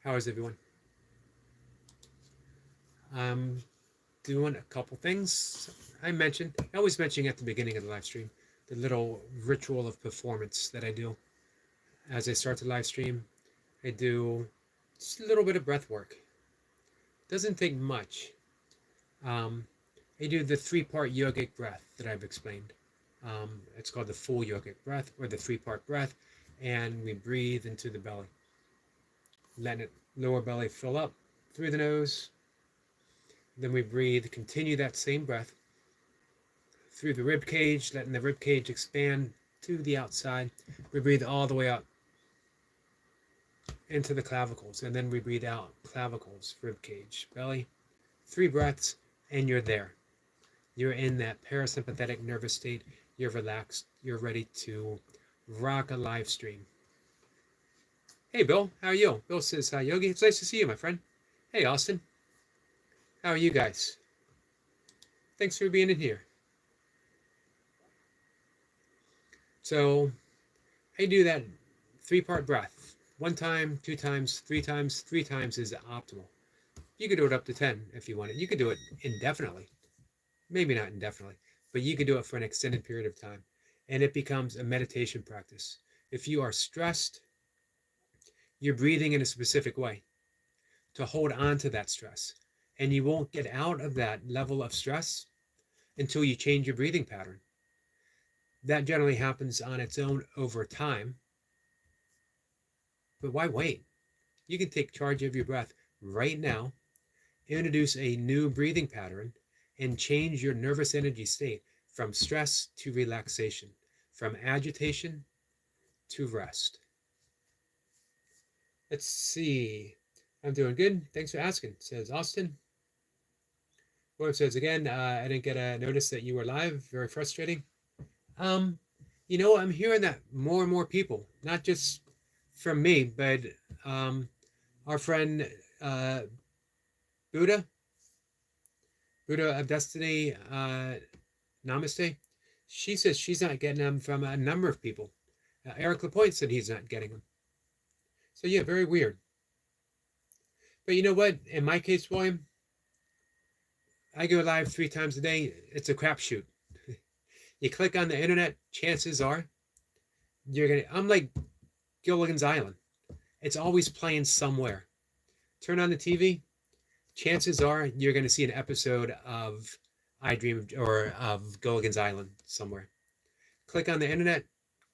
How is everyone? I'm doing a couple things. I always mention at the beginning of the live stream, the little ritual of performance that I do. As I start the live stream, I do just a little bit of breath work. Doesn't take much. Um, I do the three-part yogic breath that I've explained. It's called the full yogic breath or the three-part breath, and we breathe into the belly, letting it lower belly fill up through the nose. Then we breathe, continue that same breath through the rib cage, letting the rib cage expand to the outside. We breathe all the way up into the clavicles, and then we breathe out clavicles, rib cage, belly. 3 breaths, and you're there. You're in that parasympathetic nervous state. You're relaxed. You're ready to rock a live stream. Hey, Bill. How are you? Bill says, hi, Yogi. It's nice to see you, my friend. Hey, Austin. How are you guys? Thanks for being in here. So I do that 3-part breath. 1 time, 2 times, 3 times. 3 times is optimal. You could do it up to 10 if you wanted. You could do it indefinitely. Maybe not indefinitely, but you could do it for an extended period of time. And it becomes a meditation practice. If you are stressed, you're breathing in a specific way to hold on to that stress. And you won't get out of that level of stress until you change your breathing pattern. That generally happens on its own over time. But why wait? You can take charge of your breath right now, introduce a new breathing pattern, and change your nervous energy state from stress to relaxation, from agitation to rest. Let's see. I'm doing good. Thanks for asking, says Austin. William says again, I didn't get a notice that you were live. Very frustrating. Um, I'm hearing that more and more people, not just from me, but our friend Buddha of Destiny, Namaste. She says she's not getting them from a number of people. Eric Lapointe said he's not getting them. So yeah, very weird. But you know what? In my case, William, I go live 3 times a day. It's a crapshoot. You click on the internet, chances are you're gonna. I'm like Gilligan's Island. It's always playing somewhere. Turn on the TV. Chances are you're going to see an episode of I Dream of, or of Gilligan's Island somewhere. Click on the internet.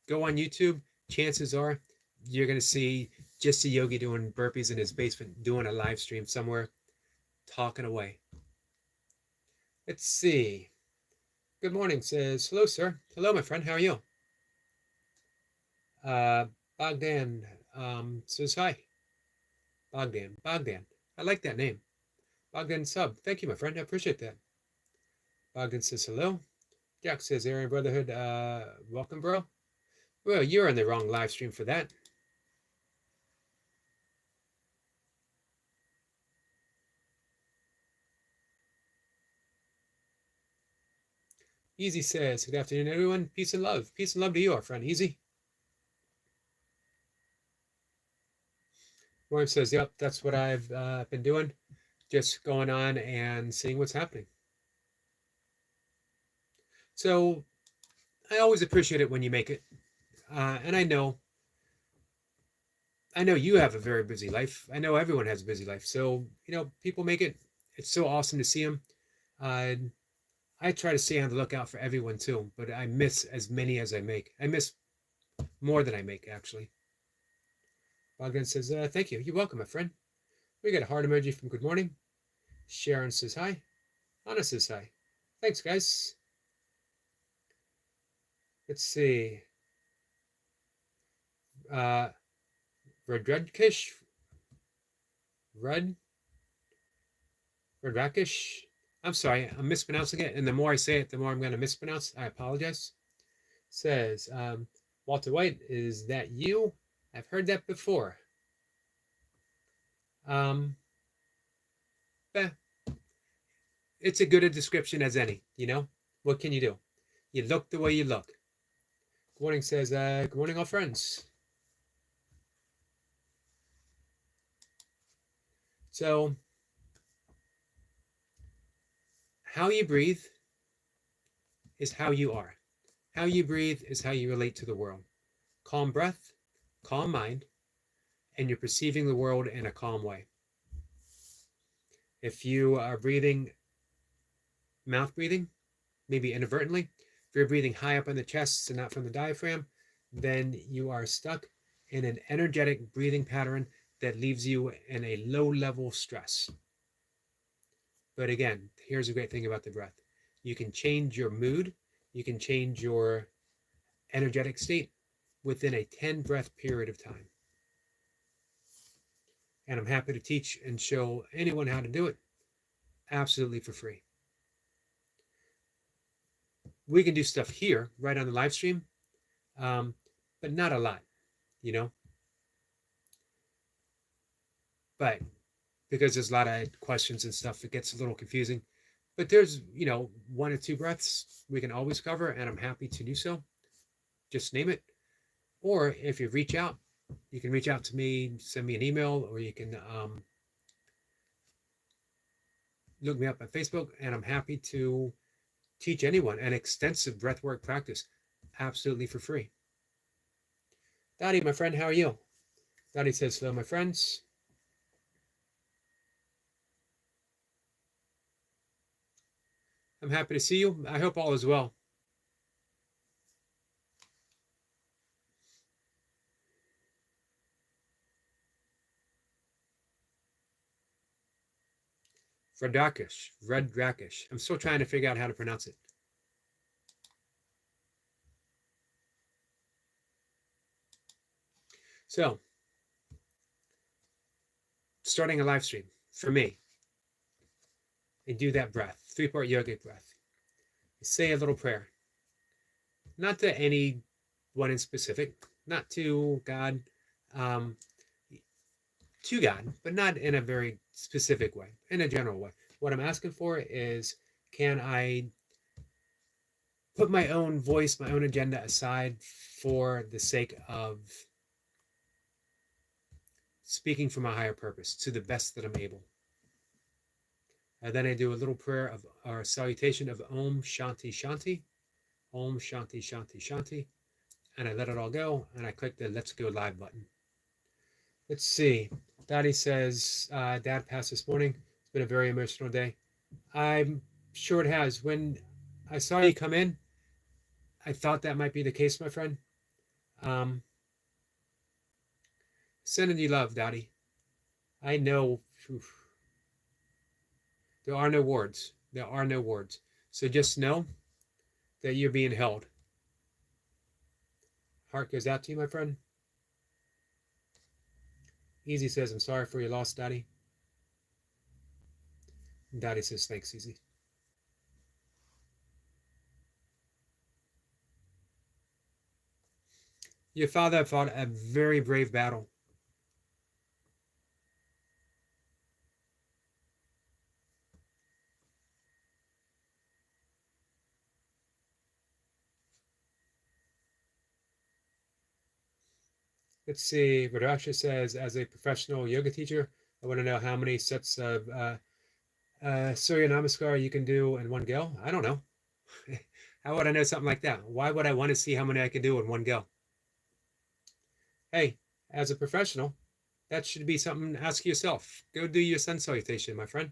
Go on YouTube. Chances are you're going to see just a yogi doing burpees in his basement, doing a live stream somewhere, talking away. Let's see. Good morning, says, hello, sir. Hello, my friend. How are you? Bogdan says hi. Bogdan. I like that name. Bogdan sub. Thank you, my friend. I appreciate that. Bogdan says hello. Jack says, Aryan Brotherhood, welcome, bro. Well, you're on the wrong live stream for that. Easy says, good afternoon, everyone. Peace and love. Peace and love to you, our friend Easy. William says, yep, that's what I've been doing. Just going on and seeing what's happening. So I always appreciate it when you make it. And I know you have a very busy life. I know everyone has a busy life. So, people make it. It's so awesome to see them. I try to stay on the lookout for everyone too, but I miss as many as I make. I miss more than I make, actually. Bogdan says, thank you. You're welcome, my friend. We got a heart emoji from good morning. Sharon says hi. Anna says hi. Thanks, guys. Let's see. Redredkish? Redrakish? I'm sorry, I'm mispronouncing it, and the more I say it, the more I'm going to mispronounce. I apologize. Says, Walter White, is that you? I've heard that before. It's a good a description as any, What can you do? You look the way you look. Good morning says, good morning, all friends. So how you breathe is how you are. How you breathe is how you relate to the world. Calm breath, calm mind, and you're perceiving the world in a calm way. If you are breathing, mouth breathing, maybe inadvertently, if you're breathing high up in the chest and not from the diaphragm, then you are stuck in an energetic breathing pattern that leaves you in a low level stress. But again, here's a great thing about the breath. You can change your mood, you can change your energetic state within a 10 breath period of time. And I'm happy to teach and show anyone how to do it absolutely for free. We can do stuff here right on the live stream, but not a lot, you know. But because there's a lot of questions and stuff, it gets a little confusing. But there's, 1 or 2 breaths we can always cover, and I'm happy to do so. Just name it. Or if you reach out, you can reach out to me, send me an email, or you can look me up on Facebook, and I'm happy to teach anyone an extensive breathwork practice absolutely for free. Dottie, my friend, how are you? Dottie says, hello, my friends. I'm happy to see you. I hope all is well. Redrakish. I'm still trying to figure out how to pronounce it. So, starting a live stream for me, and do that breath, 3-part yogic breath. Say a little prayer, not to anyone in specific, not to God, to God, but not in a very specific way, in a general way. What I'm asking for is, can I put my own voice, my own agenda aside for the sake of speaking for my higher purpose to the best that I'm able. And then I do a little prayer of our salutation of Om Shanti Shanti, Om Shanti Shanti Shanti, and I let it all go, and I click the Let's Go Live button. Let's see. Daddy says, Dad passed this morning. It's been a very emotional day. I'm sure it has. When I saw you come in, I thought that might be the case, my friend. Sending you love, Daddy. I know. There are no words. There are no words. So just know that you're being held. Heart goes out to you, my friend. Easy says, I'm sorry for your loss, Daddy. And Daddy says, thanks, Easy. Your father fought a very brave battle. Let's see. Radraksha says, as a professional yoga teacher, I want to know how many sets of Surya Namaskar you can do in one go. I don't know. How would I know something like that? Why would I want to see how many I can do in one go? Hey, as a professional, that should be something to ask yourself. Go do your sun salutation, my friend.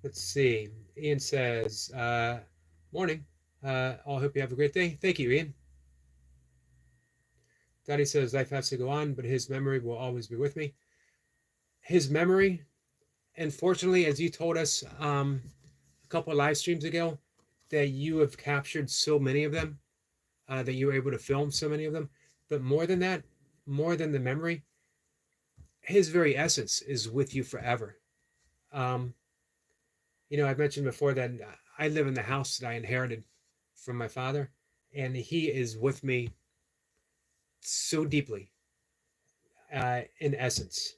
Let's see. Ian says, morning. I hope you have a great day. Thank you, Ian. Daddy says life has to go on, but his memory will always be with me. His memory, unfortunately, as you told us a couple of live streams ago, that you have captured so many of them, that you were able to film so many of them. But more than that, more than the memory, his very essence is with you forever. I've mentioned before that I live in the house that I inherited from my father, and he is with me so deeply, in essence,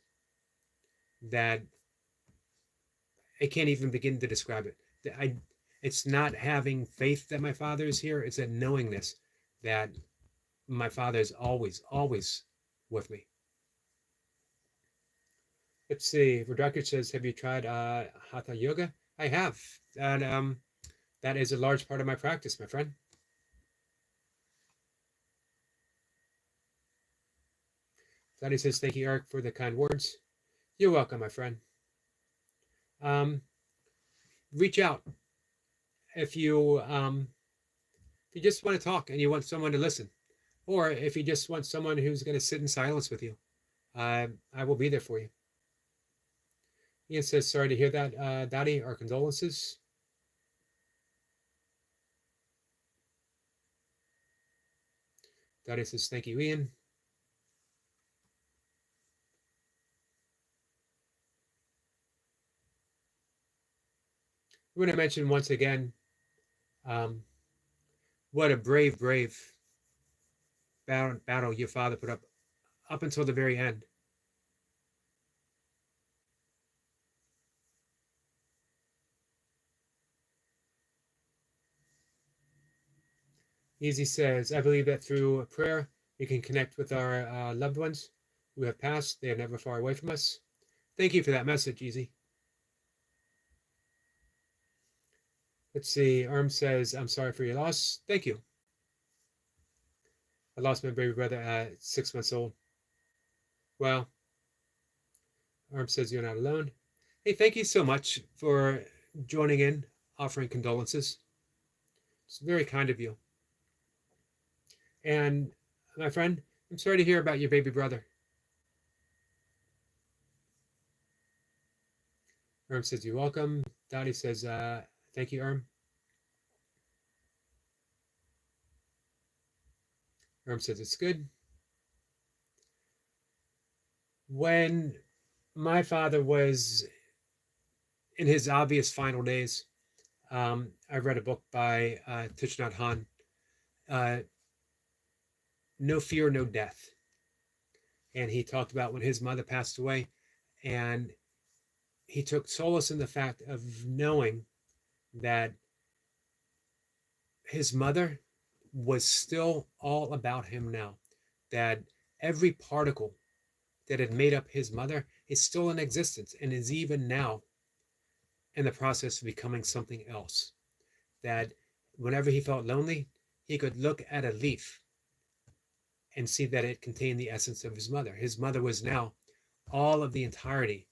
that I can't even begin to describe it. It's not having faith that my father is here. It's a knowingness that my father is always, always with me. Let's see. Radakar says, have you tried Hatha Yoga? I have. And that is a large part of my practice, my friend. Daddy says, thank you, Eric, for the kind words. You're welcome, my friend. Reach out if you just want to talk and you want someone to listen, or if you just want someone who's going to sit in silence with you. I will be there for you. Ian says, sorry to hear that, Daddy. Our condolences. Daddy says, thank you, Ian. I want to mention once again what a brave battle your father put up until the very end. Easy says, I believe that through prayer we can connect with our loved ones who have passed. They are never far away from us. Thank you for that message, Easy. Let's see. Arm says, I'm sorry for your loss. Thank you. I lost my baby brother at 6 months old. Well, Arm says you're not alone. Hey, thank you so much for joining in, offering condolences. It's very kind of you. And my friend, I'm sorry to hear about your baby brother. Erm says you're welcome. Dottie says, thank you, Erm. Erm says it's good. When my father was in his obvious final days, I read a book by Thich Nhat Hanh, No Fear, No Death. And he talked about when his mother passed away, and he took solace in the fact of knowing that his mother was still all about him now, that every particle that had made up his mother is still in existence and is even now in the process of becoming something else. That whenever he felt lonely, he could look at a leaf and see that it contained the essence of his mother. His mother was now all of the entirety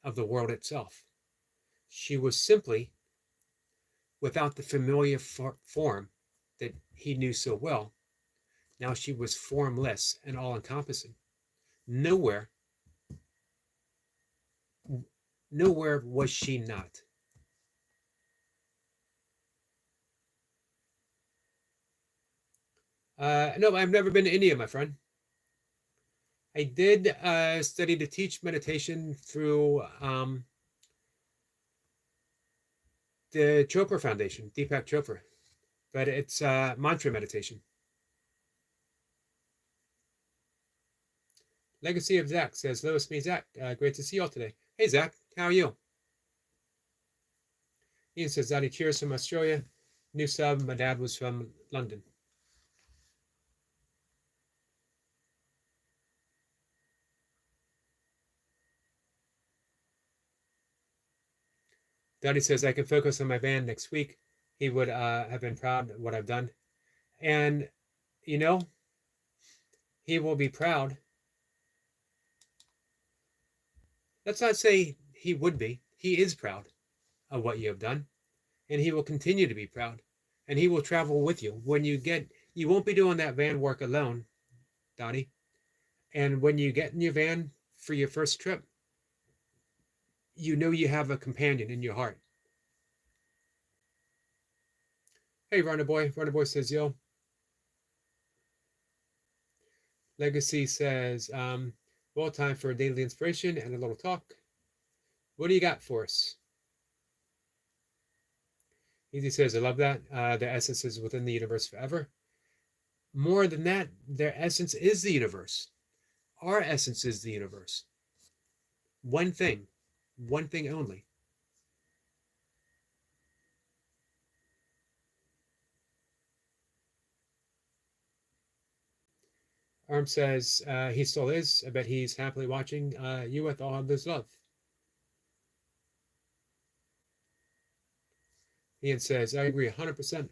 of the world itself. She was simply without the familiar form that he knew so well. Now she was formless and all encompassing. Nowhere was she not. No, I've never been to India, my friend. I did study to teach meditation through the Chopra Foundation, Deepak Chopra, but it's mantra meditation. Legacy of Zach says, hello, it's me, Zach. Great to see you all today. Hey, Zach, how are you? Ian says, Zaddy, cheers from Australia. New sub, my dad was from London. Daddy says, I can focus on my band next week. He would have been proud of what I've done. And, you know, he will be proud. Let's not say he would be. He is proud of what you have done. And he will continue to be proud. And he will travel with you. When you won't be doing that van work alone, Donnie. And when you get in your van for your first trip, you know you have a companion in your heart. Hey, Runner Boy. Runner Boy says, yo. Legacy says, well, time for a daily inspiration and a little talk. What do you got for us? Easy says, I love that. Their essence is within the universe forever. More than that, their essence is the universe. Our essence is the universe. One thing only. says he still is. I bet he's happily watching you with all of his love. Ian says, I agree 100%,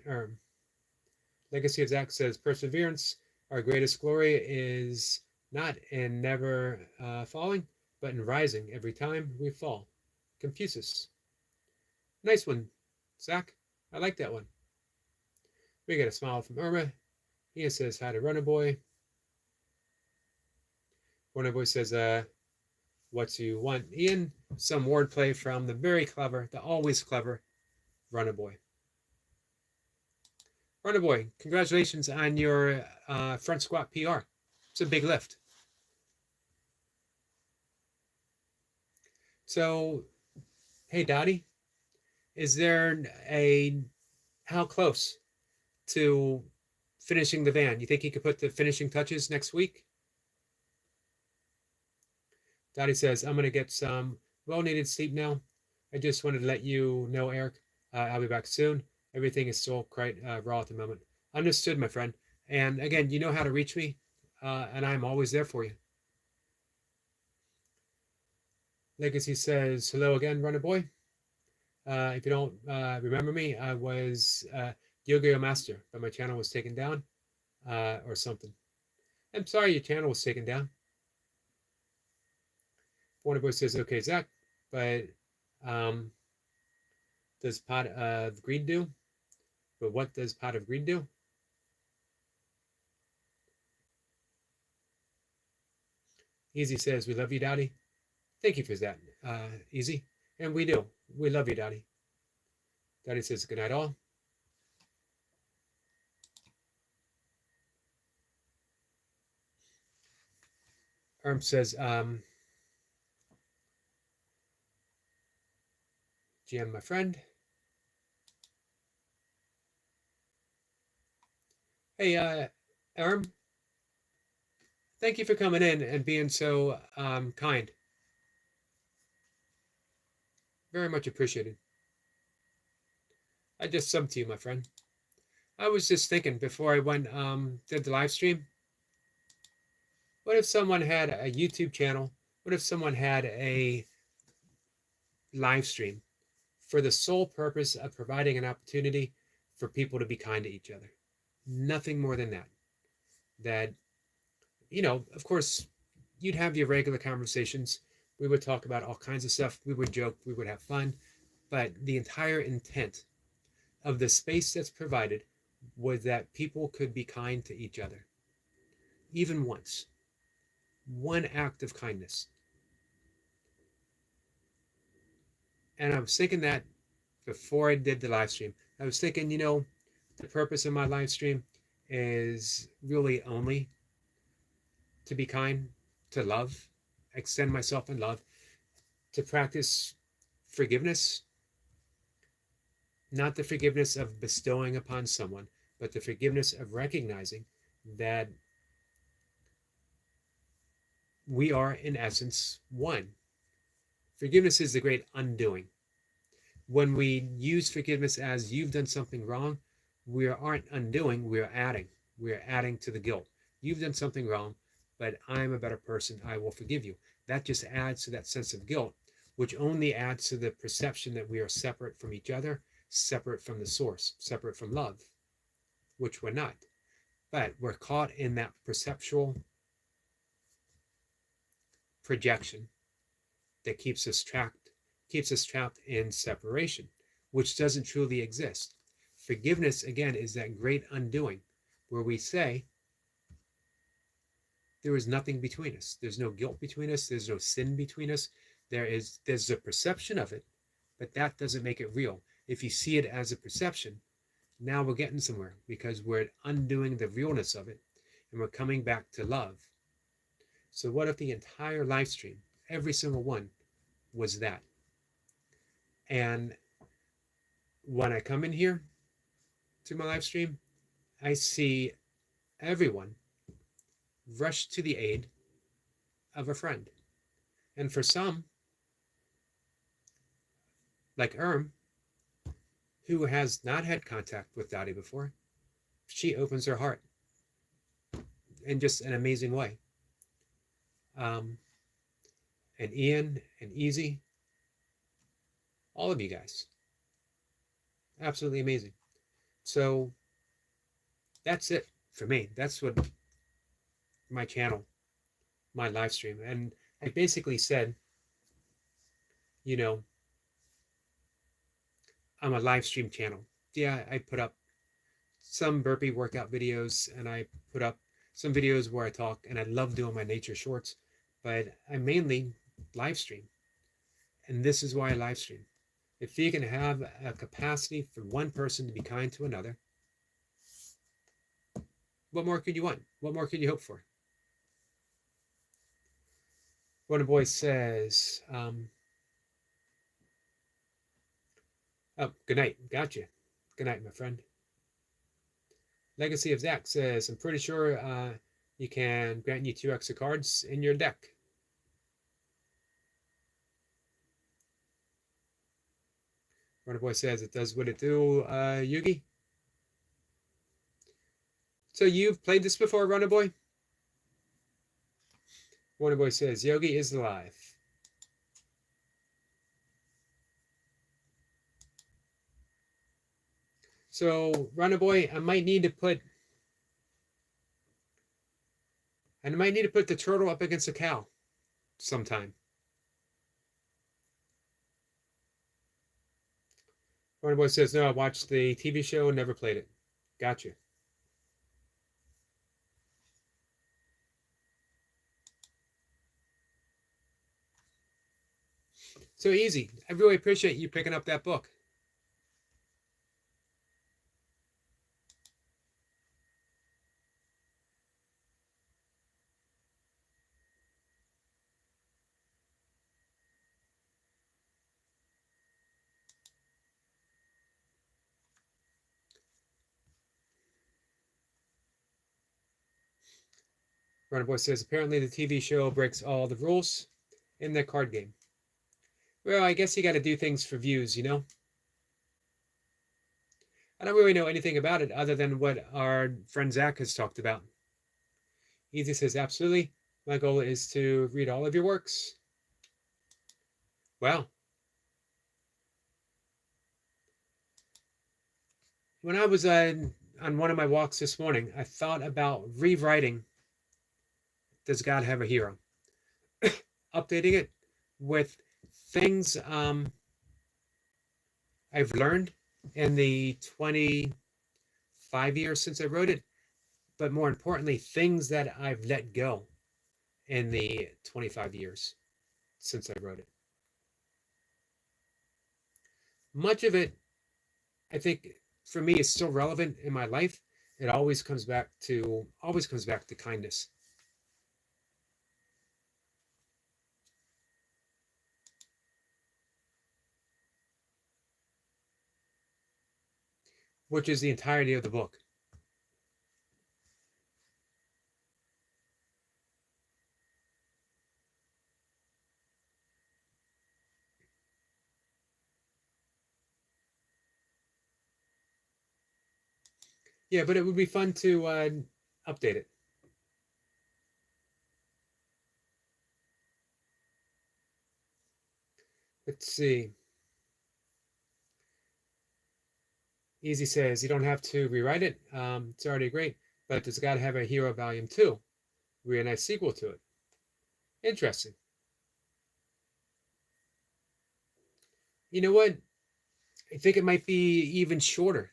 Legacy of Zach says, perseverance, our greatest glory is not in never falling, but in rising every time we fall. Confucius. Nice one, Zach. I like that one. We get a smile from Irma. Ian says, hi to Runner Boy. Runner Boy says, what do you want? Ian, some wordplay from the very clever, the always clever Runner Boy. Runner Boy, congratulations on your front squat PR. It's a big lift. So, hey, Dottie, is there how close to finishing the van? You think you could put the finishing touches next week? Dottie says, I'm going to get some well-needed sleep now. I just wanted to let you know, Eric, I'll be back soon. Everything is still quite raw at the moment. Understood, my friend. And again, you know how to reach me, and I'm always there for you. Legacy says, hello again, Runner Boy. If you don't remember me, I was Yo-Yo Master, but my channel was taken down or something. I'm sorry your channel was taken down. Warner Boy says, okay, Zach, but does Pot of Greed do? But what does Pot of Greed do? Easy says, we love you, Dottie. Thank you for that, Easy. And we do. We love you, Dottie. Dottie says, good night, all. Says, GM, my friend. Hey, thank you for coming in and being so kind. Very much appreciated. I just subbed to you, my friend. I was just thinking before I went did the live stream. What if someone had a YouTube channel? What if someone had a live stream for the sole purpose of providing an opportunity for people to be kind to each other? Nothing more than that. That, you know, of course, you'd have your regular conversations. We would talk about all kinds of stuff. We would joke. We would have fun. But the entire intent of the space that's provided was that people could be kind to each other. Even once. One act of kindness. And I was thinking that before I did the live stream. I was thinking, you know, the purpose of my live stream is really only to be kind, to love, extend myself in love, to practice forgiveness. Not the forgiveness of bestowing upon someone, but the forgiveness of recognizing that we are, in essence, one. Forgiveness is the great undoing. When we use forgiveness as you've done something wrong, we aren't undoing, we're adding. We're adding to the guilt. You've done something wrong, but I'm a better person. I will forgive you. That just adds to that sense of guilt, which only adds to the perception that we are separate from each other, separate from the source, separate from love, which we're not. But we're caught in that perceptual projection that keeps us trapped in separation, which doesn't truly exist. Forgiveness, again, is that great undoing where we say, there is nothing between us. There's no guilt between us. There's no sin between us. There's a perception of it, but that doesn't make it real. If you see it as a perception, now we're getting somewhere because we're undoing the realness of it and we're coming back to love. So what if the entire live stream, every single one, was that? And when I come in here to my live stream, I see everyone rush to the aid of a friend. And for some, like who has not had contact with Dottie before, she opens her heart. in just an amazing way. And Ian and Easy, all of you guys, absolutely amazing. So that's it for me. That's what my channel, my live stream. And I basically said, you know, I'm a live stream channel. Yeah, I put up some burpee workout videos and I put up some videos where I talk, and I love doing my nature shorts, but I mainly live stream. And this is why I live stream. If you can have a capacity for one person to be kind to another, what more could you want? What more could you hope for? Wonder Boy says, oh, good night. Gotcha. Good night, my friend. Legacy of Zach says, I'm pretty sure you can grant you 2 extra cards in your deck. Runner Boy says, it does what it do, Yugi. So you've played this before, Runner Boy? Runner Boy says, Yogi is alive. So, Runner Boy, I might need to put the turtle up against a cow sometime. Runner Boy says, no, I watched the TV show and never played it. Gotcha. So Easy. I really appreciate you picking up that book. Runner Boy says, apparently the TV show breaks all the rules in the card game. Well, I guess you got to do things for views, you know? I don't really know anything about it other than what our friend Zach has talked about. Easy says, absolutely. My goal is to read all of your works. Wow. When I was on one of my walks this morning, I thought about rewriting Does God Have a Hero? Updating it with things I've learned in the 25 years since I wrote it, but more importantly, things that I've let go in the 25 years since I wrote it. Much of it, I think, for me, is still relevant in my life. It always comes back to kindness. Which is the entirety of the book. Yeah, but it would be fun to update it. Let's see. Easy says, you don't have to rewrite it. It's already great. But Does God Have a Hero Volume 2? Really nice sequel to it. Interesting. You know what? I think it might be even shorter.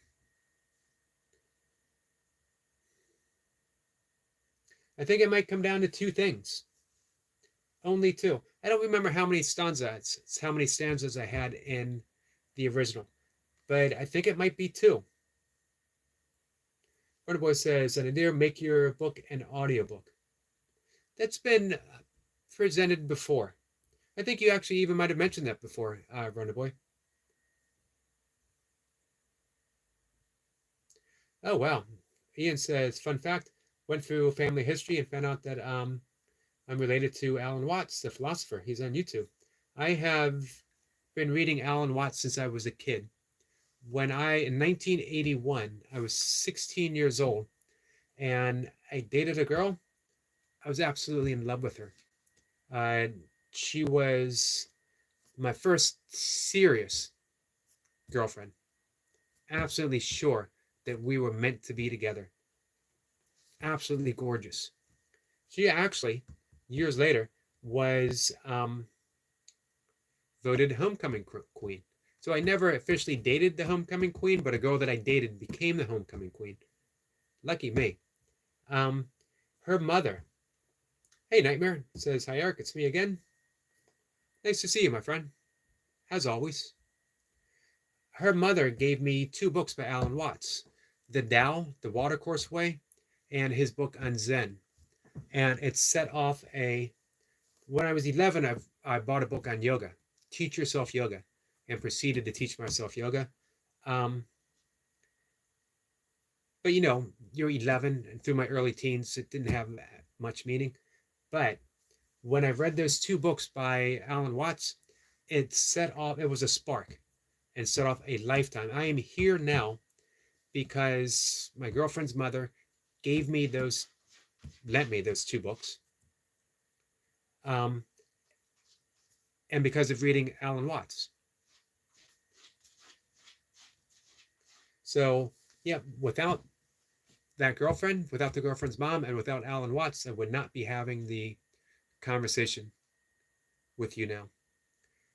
I think it might come down to 2 things. Only 2. I don't remember how many stanzas I had in the original, but I think it might be 2. Runner Boy says, an idea, make your book an audiobook. That's been presented before. I think you actually even might have mentioned that before, Runner Boy. Oh, wow. Ian says, fun fact, went through family history and found out that I'm related to Alan Watts, the philosopher. He's on YouTube. I have been reading Alan Watts since I was a kid. In 1981, I was 16 years old, and I dated a girl. I was absolutely in love with her. Uh, she was my first serious girlfriend. Absolutely sure that we were meant to be together. Absolutely gorgeous. She actually, years later, was voted homecoming queen. So I never officially dated the homecoming queen, but a girl that I dated became the homecoming queen. Lucky me. Um, her mother, hey Nightmare, says, hi Eric, it's me again. Nice to see you, my friend. As always. Her mother gave me 2 books by Alan Watts, The Tao, The Watercourse Way, and his book on Zen. And it set off when I was 11, I bought a book on yoga, Teach Yourself Yoga, and proceeded to teach myself yoga. Um, but you're 11, and through my early teens, it didn't have much meaning. But when I read those 2 books by Alan Watts, it was a spark and set off a lifetime. I am here now because my girlfriend's mother lent me those 2 books. And because of reading Alan Watts. So, yeah, without that girlfriend, without the girlfriend's mom, and without Alan Watts, I would not be having the conversation with you now.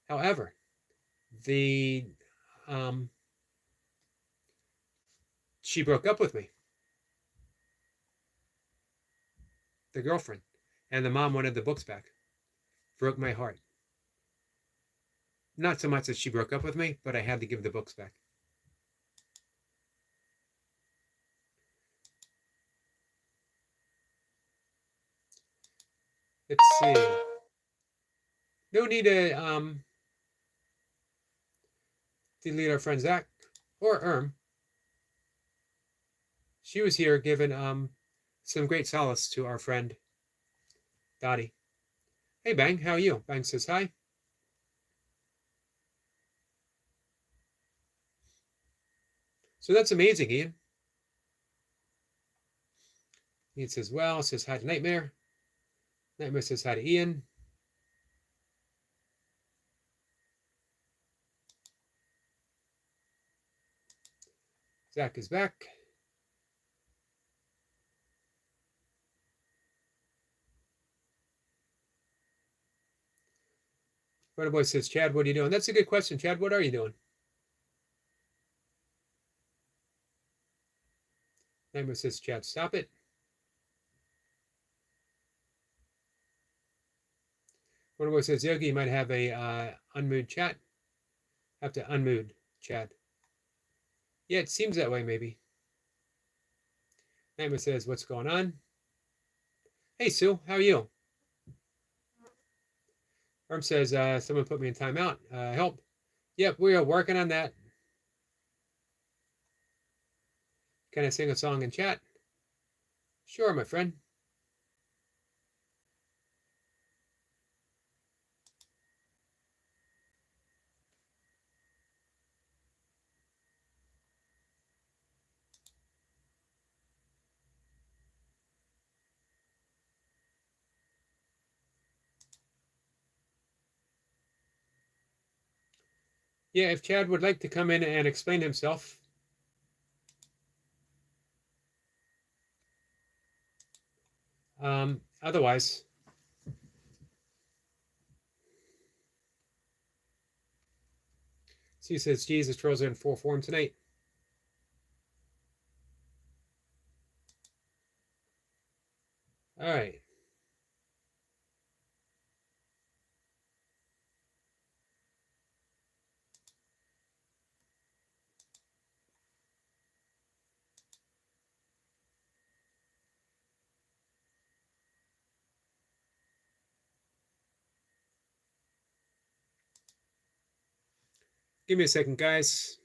However, she broke up with me, the girlfriend, and the mom wanted the books back. Broke my heart. Not so much that she broke up with me, but I had to give the books back. Let's see. No need to delete our friend Zach or Erm. She was here giving some great solace to our friend Dottie. Hey Bang, how are you? Bang says hi. So that's amazing, Ian. Ian says, well, says hi to Nightmare. Nightmare says hi to Ian. Zach is back. Brother Boy says, Chad, what are you doing? That's a good question, Chad. What are you doing? Nightmare says, Chad, stop it. Brother Boy says, Yogi, you might have a unmute chat. Have to unmute Chad. Yeah, it seems that way, maybe. Nightmare says, what's going on? Hey, Sue, how are you? Erm says, someone put me in timeout. Help. Yep, we are working on that. Can I sing a song in chat? Sure, my friend. Yeah, if Chad would like to come in and explain himself. Otherwise, she says, Jesus, trolls are in full form tonight. All right. Give me a second, guys.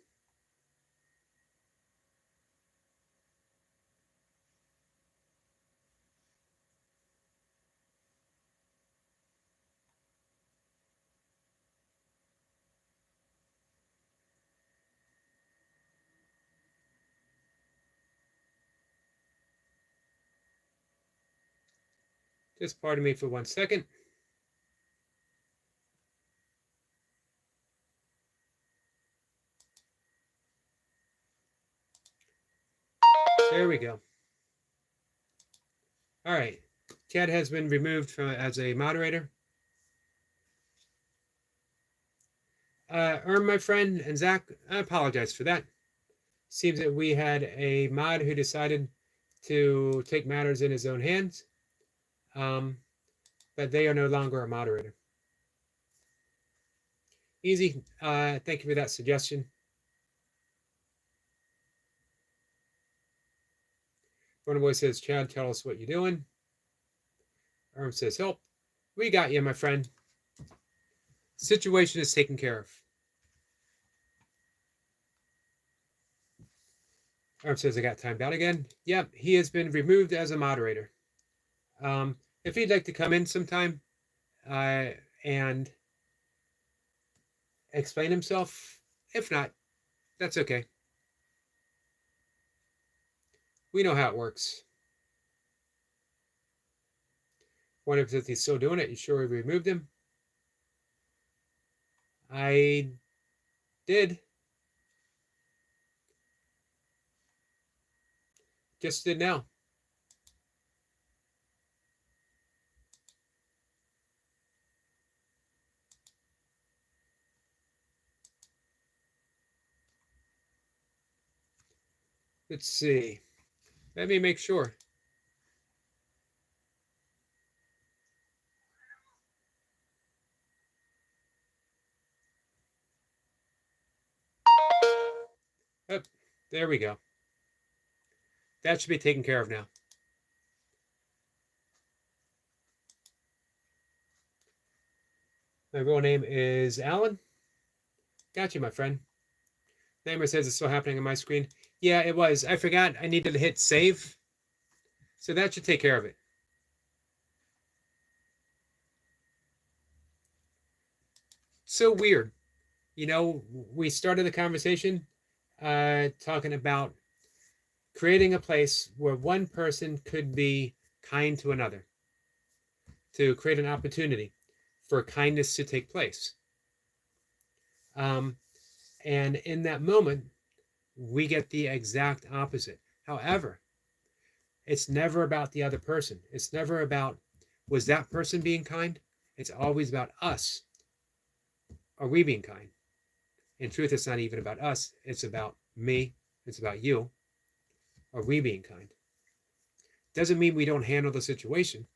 Just pardon me for 1 second. There we go. All right. Chad has been removed as a moderator. My friend, and Zach, I apologize for that. Seems that we had a mod who decided to take matters in his own hands, but they are no longer a moderator. Easy. Thank you for that suggestion. Boy says, Chad, tell us what you're doing. Says, help. We got you, my friend. Situation is taken care of. Says, I got timed out again. Yep, he has been removed as a moderator. If he'd like to come in sometime and explain himself, if not, that's okay. We know how it works. Wonder if he's still doing it. You sure we removed him? I did. Just did now. Let's see. Let me make sure. Oh, there we go. That should be taken care of now. My real name is Alan. Got you, my friend. Namer says it's still happening on my screen. Yeah, it was. I forgot I needed to hit save. So that should take care of it. So weird. You know, we started the conversation talking about creating a place where one person could be kind to another, to create an opportunity for kindness to take place. And in that moment, we get the exact opposite. However, it's never about the other person. It's never about, was that person being kind? It's always about us. Are we being kind? In truth, it's not even about us. It's about me. It's about you. Are we being kind? Doesn't mean we don't handle the situation.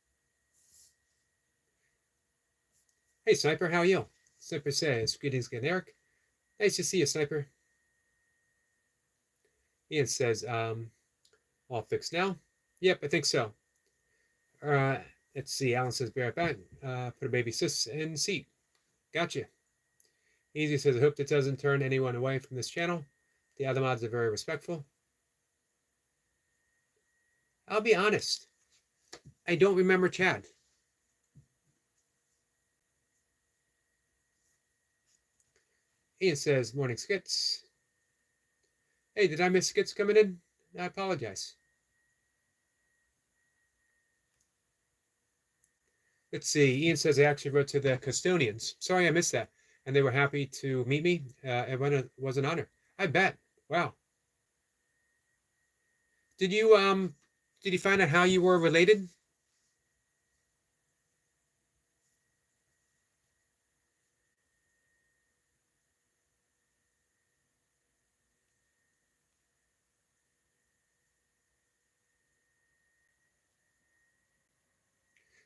Hey, Sniper, how are you? Sniper says, greetings again, Eric. Nice to see you, Sniper. Ian says, all fixed now? Yep, I think so. Let's see, Alan says, be right back. Put a baby sis in seat. Gotcha. Easy says, I hope that doesn't turn anyone away from this channel. The other mods are very respectful. I'll be honest. I don't remember Chad. Ian says, morning skits. Hey, did I miss skits coming in? I apologize. Let's see. Ian says, I actually wrote to the custodians. Sorry I missed that. And they were happy to meet me. It was an honor. I bet. Wow. Did you find out how you were related?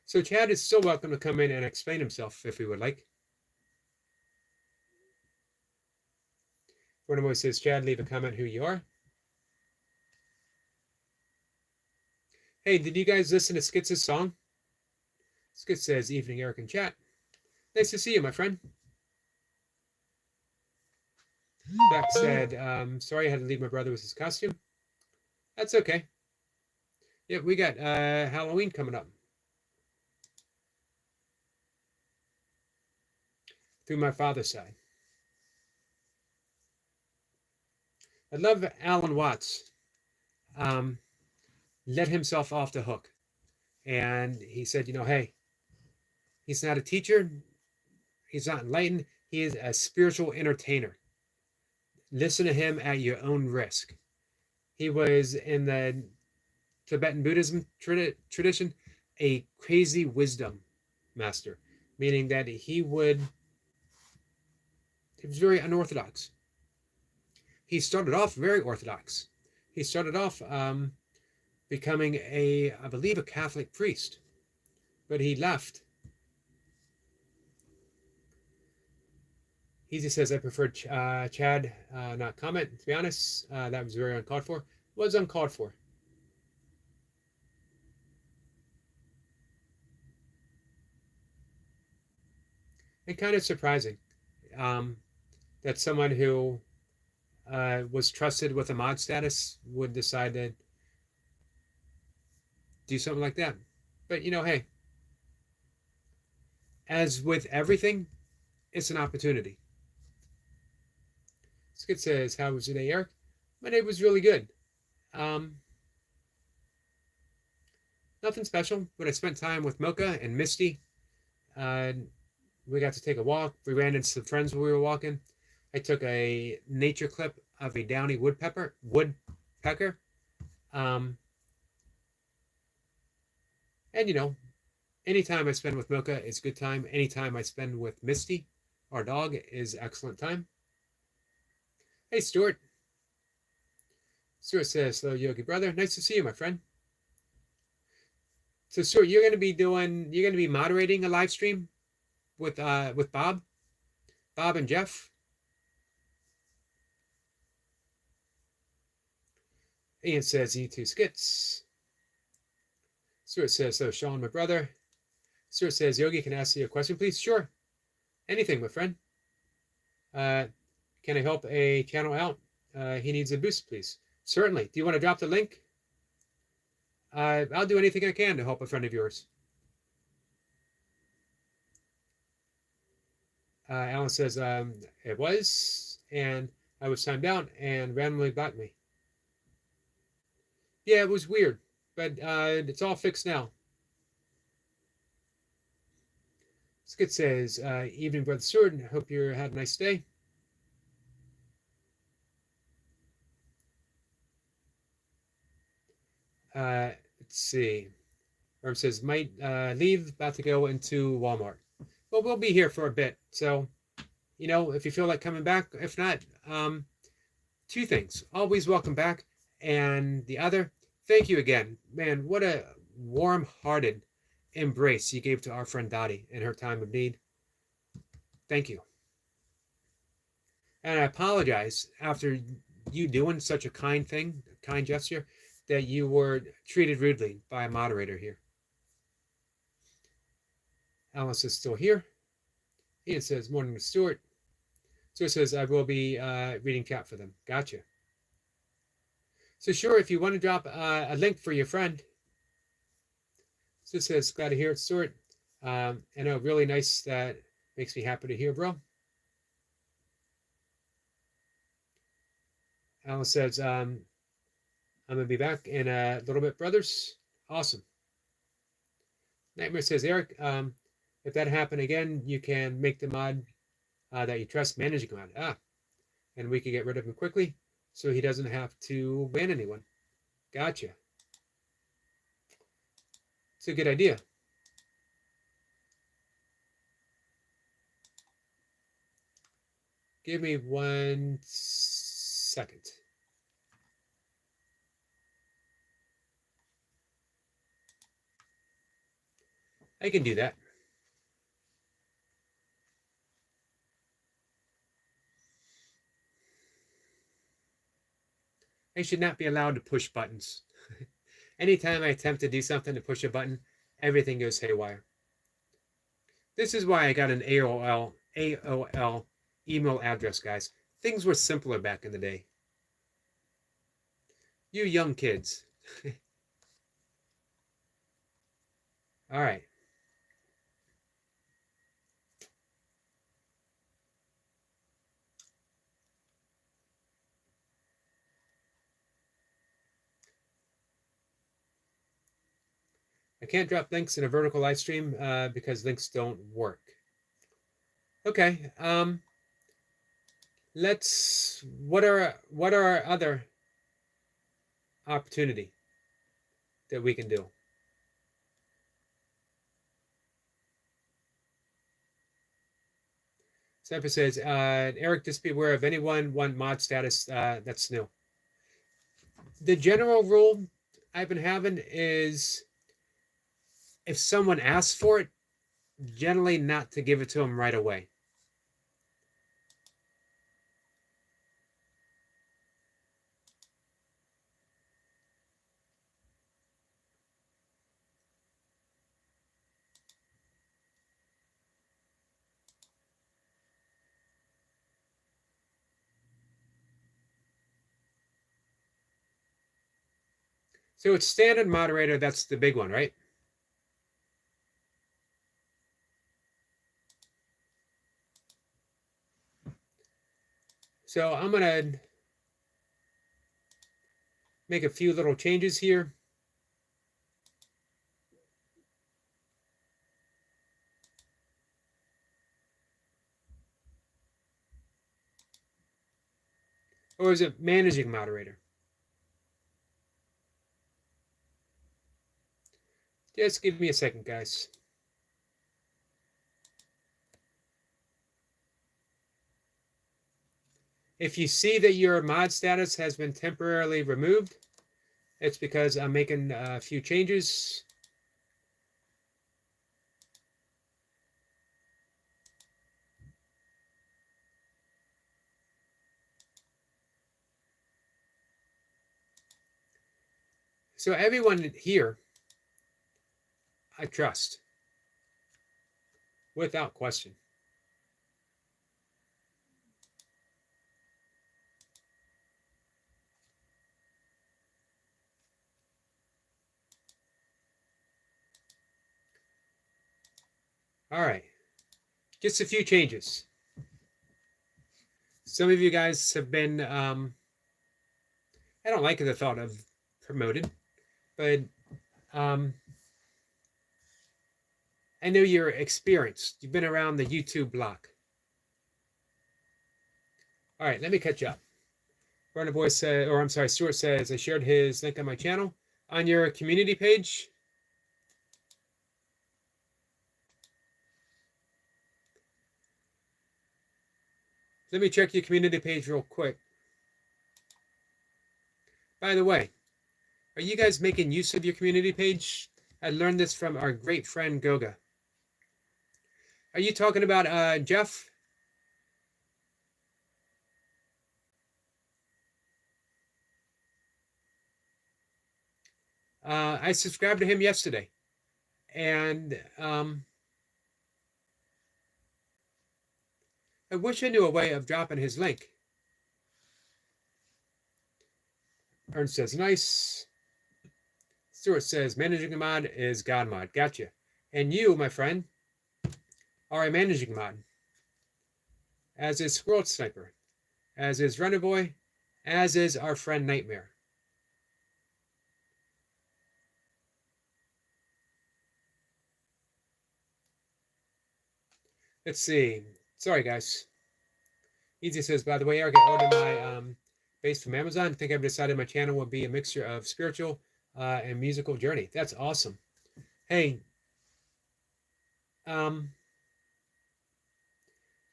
So Chad is still welcome to come in and explain himself if he would like. Fortimo says, Chad, leave a comment who you are. Hey, did you guys listen to Skits' song? Skits says, evening, Eric and chat. Nice to see you, my friend. Beck said, sorry I had to leave my brother with his costume. That's okay. Yeah, we got Halloween coming up. Through my father's side. I love Alan Watts. Let himself off the hook. And he said, hey, he's not a teacher. He's not enlightened. He is a spiritual entertainer. Listen to him at your own risk. He was in the Tibetan Buddhism tradition a crazy wisdom master, meaning that he was very unorthodox. He started off very orthodox. He started off becoming I believe, a Catholic priest, but he left. He just says, I prefer Chad not comment. To be honest, that was very uncalled for. Was uncalled for. And kind of surprising that someone who was trusted with a mod status would decide to do something like that. But hey, as with everything, it's an opportunity. Skid says, how was your day, Eric? My day was really good. Nothing special, but I spent time with Mocha and Misty. We got to take a walk. We ran into some friends while we were walking. I took a nature clip of a downy woodpecker. And anytime I spend with Mocha is good time. Anytime I spend with Misty, our dog, is excellent time. Hey, Stuart. Stuart says, hello, Yogi brother. Nice to see you, my friend. So, Stuart, you're going to be moderating a live stream with Bob and Jeff. Ian says, E2 skits. Stuart says, so Sean, my brother. Stuart says, Yogi, can I ask you a question, please? Sure. Anything, my friend. Can I help a channel out? He needs a boost, please. Certainly. Do you want to drop the link? I'll do anything I can to help a friend of yours. Alan says, it was, and I was timed out and randomly blocked me. Yeah, it was weird, but it's all fixed now. Skit says, evening, Brother Stewart. Hope you had a nice day. Let's see. Herm says, might leave, about to go into Walmart. Well, we'll be here for a bit. So, if you feel like coming back, if not, two things. Always welcome back. And the other, thank you again. Man, what a warm-hearted embrace you gave to our friend Dottie in her time of need. Thank you. And I apologize after you doing such a kind thing, a kind gesture, that you were treated rudely by a moderator here. Alice is still here. Ian says, morning to Stuart. Stuart says, I will be reading chat for them. Gotcha. So sure, if you want to drop a link for your friend. Stuart says, glad to hear it, Stuart. I know, really nice. That makes me happy to hear, bro. Alice says, I'm going to be back in a little bit, brothers. Awesome. Nightmare says, Eric, if that happened again, you can make the mod that you trust managing mod. And we can get rid of him quickly so he doesn't have to ban anyone. Gotcha. It's a good idea. Give me 1 second. I can do that. I should not be allowed to push buttons. Anytime I attempt to do something to push a button, everything goes haywire. This is why I got an AOL email address, guys. Things were simpler back in the day. You young kids. All right. I can't drop links in a vertical live stream because links don't work. Okay. What are our other opportunity that we can do? Sniper says, Eric, just be aware of anyone want mod status that's new. The general rule I've been having is if someone asks for it, generally not to give it to them right away. So it's standard moderator, that's the big one, right? So I'm going to make a few little changes here. Or is it managing moderator? Just give me a second, guys. If you see that your mod status has been temporarily removed, it's because I'm making a few changes. So everyone here, I trust, without question. All right, just a few changes. Some of you guys have been, I don't like the thought of promoted, but I know you're experienced. You've been around the YouTube block. All right, let me catch up. Runner Boy said, or I'm sorry, Stuart says, I shared his link on my channel. On your community page, let me check your community page real quick. By the way, are you guys making use of your community page? I learned this from our great friend Goga. Are you talking about Jeff? I subscribed to him yesterday, and I wish I knew a way of dropping his link. Ernst says, nice. Stuart says, managing a mod is God mod. Gotcha. And you, my friend, are a managing mod, as is Squirrel Sniper, as is Runner Boy, as is our friend Nightmare. Let's see. Sorry, guys. Easy says, by the way, Eric, I ordered my base from Amazon. I think I've decided my channel will be a mixture of spiritual and musical journey. That's awesome. Hey,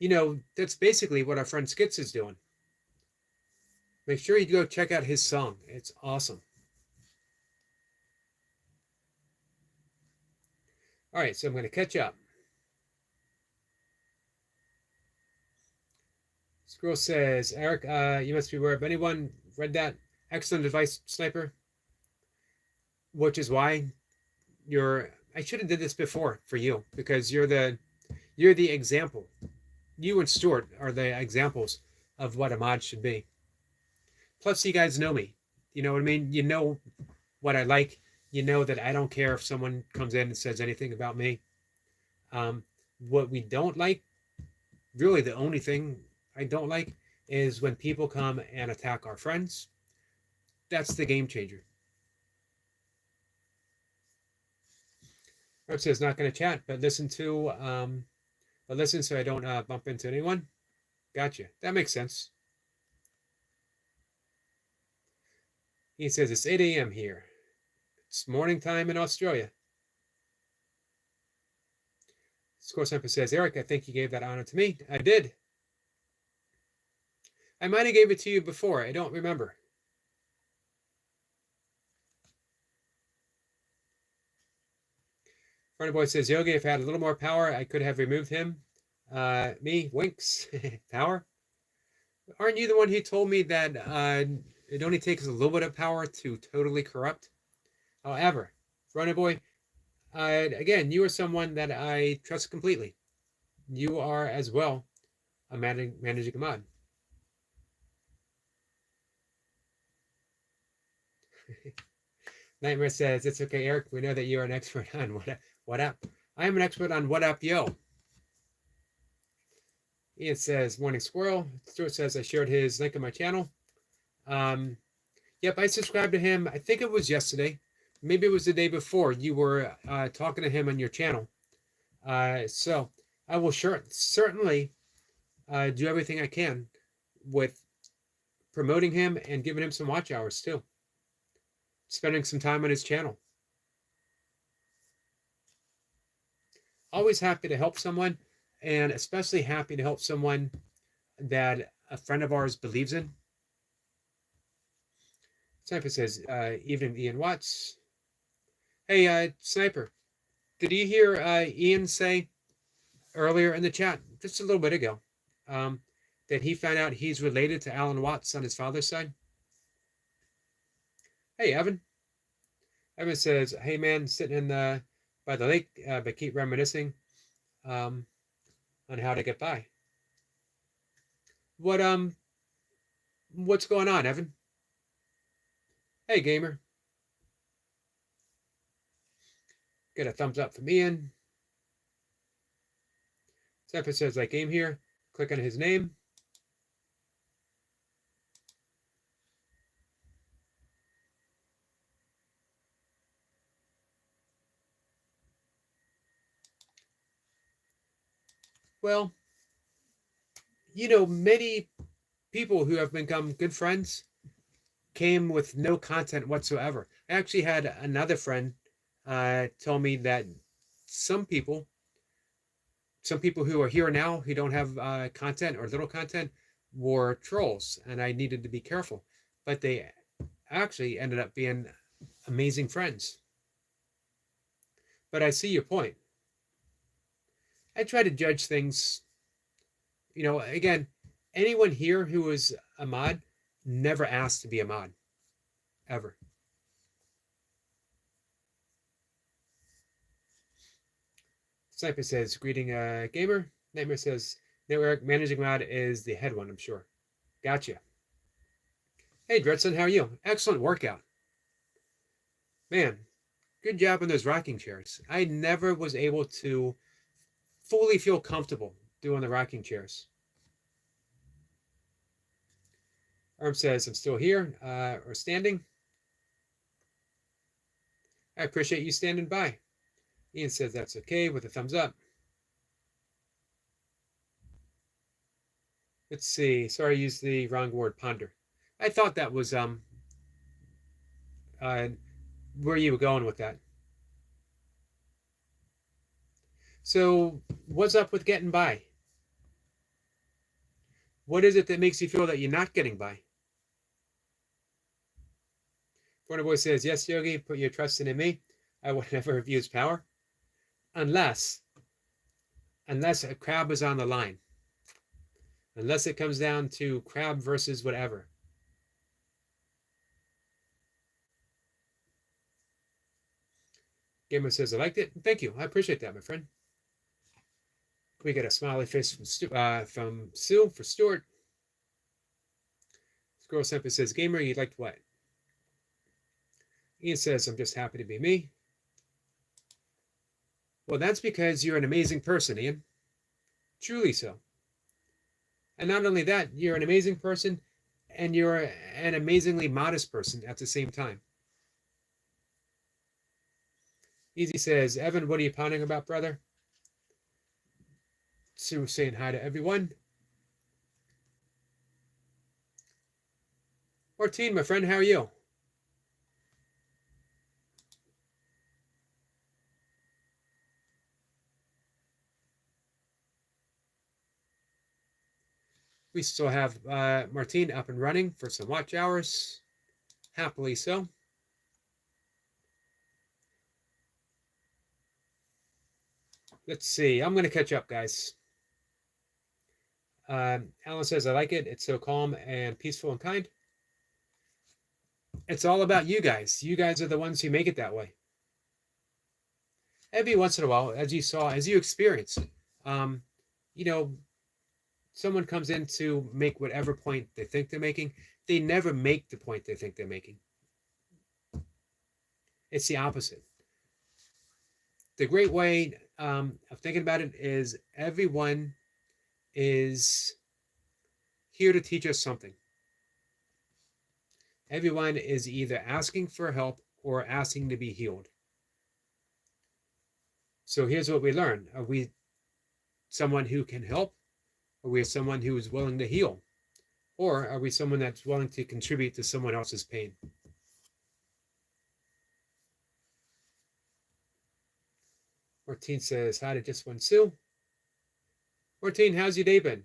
you know, that's basically what our friend Skits is doing. Make sure you go check out his song. It's awesome. All right, so I'm going to catch up. Squirrel says, Eric, you must be aware of anyone read that. Excellent advice, Sniper. Which is why I should have did this before for you, because you're the example. You and Stuart are the examples of what a mod should be. Plus, you guys know me. You know what I mean? You know what I like. You know that I don't care if someone comes in and says anything about me. What we don't like, really the only thing I don't like, is when people come and attack our friends. That's the game changer. Herb says not going to chat, but listen so I don't bump into anyone. Gotcha. That makes sense. He says it's 8 a.m. here. It's morning time in Australia. Score Sniper says, Eric, I think you gave that honor to me. I did. I might have gave it to you before. I don't remember. Front Boy says, Yogi, if I had a little more power, I could have removed him. Me, winks. Power? Aren't you the one who told me that it only takes a little bit of power to totally corrupt? However, Front Boy, again, you are someone that I trust completely. You are as well a managing mod. Nightmare says, it's okay, Eric. We know that you're an expert on what app. I am an expert on what app, yo. Ian says, morning squirrel. Stuart says, I shared his link on my channel. Yep, I subscribed to him. I think it was yesterday. Maybe it was the day before. You were talking to him on your channel. So I will certainly do everything I can with promoting him and giving him some watch hours too. Spending some time on his channel. Always happy to help someone, and especially happy to help someone that a friend of ours believes in. Sniper says, evening, Ian Watts. Hey, Sniper, did you hear Ian say earlier in the chat, just a little bit ago, that he found out he's related to Alan Watts on his father's side? Hey, Evan. Evan says, hey, man, sitting by the lake, but keep reminiscing on how to get by. What's going on, Evan? Hey, gamer. Get a thumbs up from Ian. Sniper says, like game here. Click on his name. Well, many people who have become good friends came with no content whatsoever. I actually had another friend tell me that some people who are here now who don't have content or little content were trolls, and I needed to be careful. But they actually ended up being amazing friends. But I see your point. I try to judge things. Again, anyone here who is a mod never asked to be a mod, ever. Sniper says, greeting gamer. Nightmare says, no, Eric, managing mod is the head one, I'm sure. Gotcha. Hey, Dredson, how are you? Excellent workout. Man, good job on those rocking chairs. I never was able to fully feel comfortable doing the rocking chairs. Arm says, I'm still here, or standing. I appreciate you standing by. Ian says that's okay with a thumbs up. Let's see. Sorry, I used the wrong word, ponder. I thought that was where you were going with that. So what's up with getting by? What is it that makes you feel that you're not getting by? Corner Boy says, yes, Yogi, put your trust in me. I will never abuse power. Unless a crab is on the line. Unless it comes down to crab versus whatever. Gamer says, I liked it. Thank you. I appreciate that, my friend. We get a smiley face from Sue for Stuart. Squirrel Simply says, gamer, you liked what? Ian says, I'm just happy to be me. Well, that's because you're an amazing person, Ian. Truly so. And not only that, you're an amazing person, and you're an amazingly modest person at the same time. Easy says, Evan, what are you pounding about, brother? Sue saying hi to everyone. Martine, my friend, how are you? We still have Martine up and running for some watch hours. Happily so. Let's see. I'm going to catch up, guys. Alan says, I like it. It's so calm and peaceful and kind. It's all about you guys. You guys are the ones who make it that way. Every once in a while, as you saw, as you experience, you know, someone comes in to make whatever point they think they're making. They never make the point they think they're making. It's the opposite. The great way of thinking about it is everyone is here to teach us something. Everyone is either asking for help or asking to be healed. So here's what we learn. Are we someone who can help? Are we someone who is willing to heal? Or are we someone that's willing to contribute to someone else's pain? Martine says, hi to Just One Sue. Martine, how's your day been?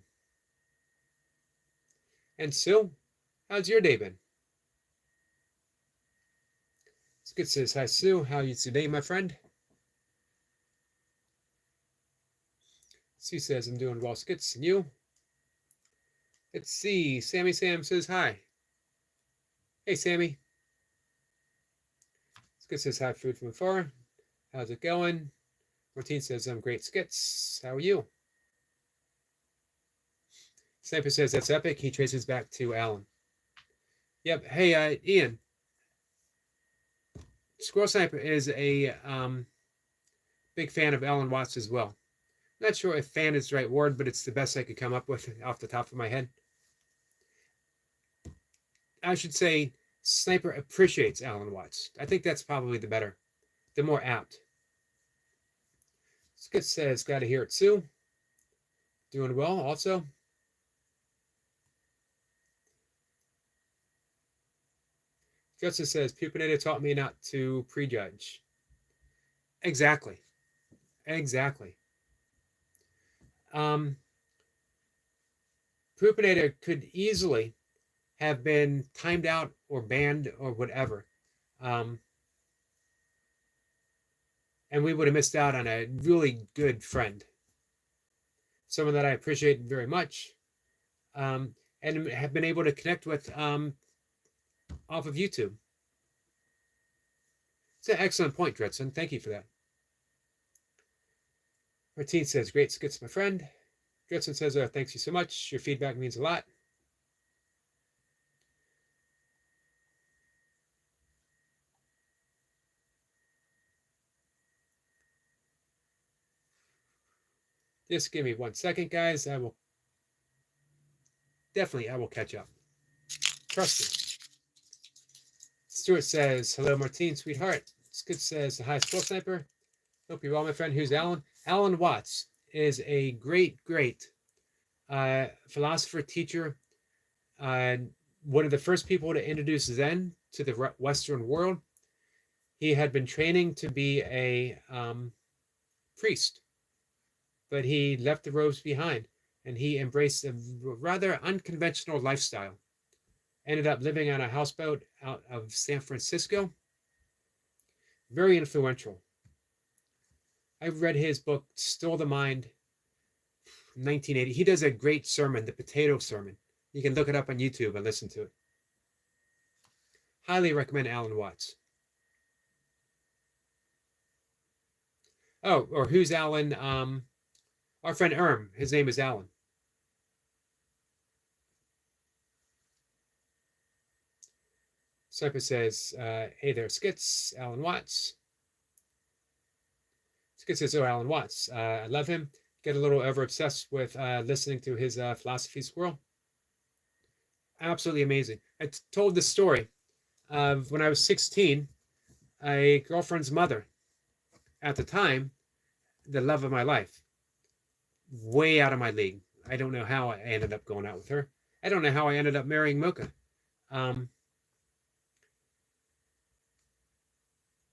And Sue, how's your day been? Skid says, hi Sue, how are you today, my friend? Sue says, I'm doing well, Skits, and you? Let's see, Sammy Sam says hi. Hey, Sammy. Skit says, hi, food from afar. How's it going? Martine says, I'm great, Skits. How are you? Sniper says, that's epic. He traces back to Alan. Yep. Hey, Ian. Squirrel Sniper is a big fan of Alan Watts as well. Not sure if fan is the right word, but it's the best I could come up with off the top of my head. I should say Sniper appreciates Alan Watts. I think that's probably the more apt. Skit says, gotta hear it, Sue. Doing well also. Justice says, Pupinator taught me not to prejudge. Exactly. Exactly. Pupinator could easily have been timed out or banned or whatever. And we would have missed out on a really good friend. Someone that I appreciate very much. And have been able to connect with off of YouTube. It's an excellent point, Dretson. Thank you for that. Martine says, great skits, my friend. Dretson says, thanks you so much. Your feedback means a lot. Just give me 1 second, guys. I will catch up. Trust me. Stuart says, hello, Martine, sweetheart. Skid says, hi, Squirrel Sniper. Hope you're well, my friend. Who's Alan? Alan Watts is a great philosopher, teacher, one of the first people to introduce Zen to the Western world. He had been training to be a priest, but he left the robes behind and he embraced a rather unconventional lifestyle. Ended up living on a houseboat out of San Francisco. Very influential. I read his book, Still the Mind, 1980. He does a great sermon, the Potato Sermon. You can look it up on YouTube and listen to it. Highly recommend Alan Watts. Oh, or who's Alan? Our friend Erm. His name is Alan. Sniper says, hey there, Skits, Alan Watts. Skits says, oh, Alan Watts. I love him. Get a little over-obsessed with listening to his philosophy squirrel. Absolutely amazing. I told this story of when I was 16, a girlfriend's mother at the time, the love of my life. Way out of my league. I don't know how I ended up going out with her. I don't know how I ended up marrying Mocha.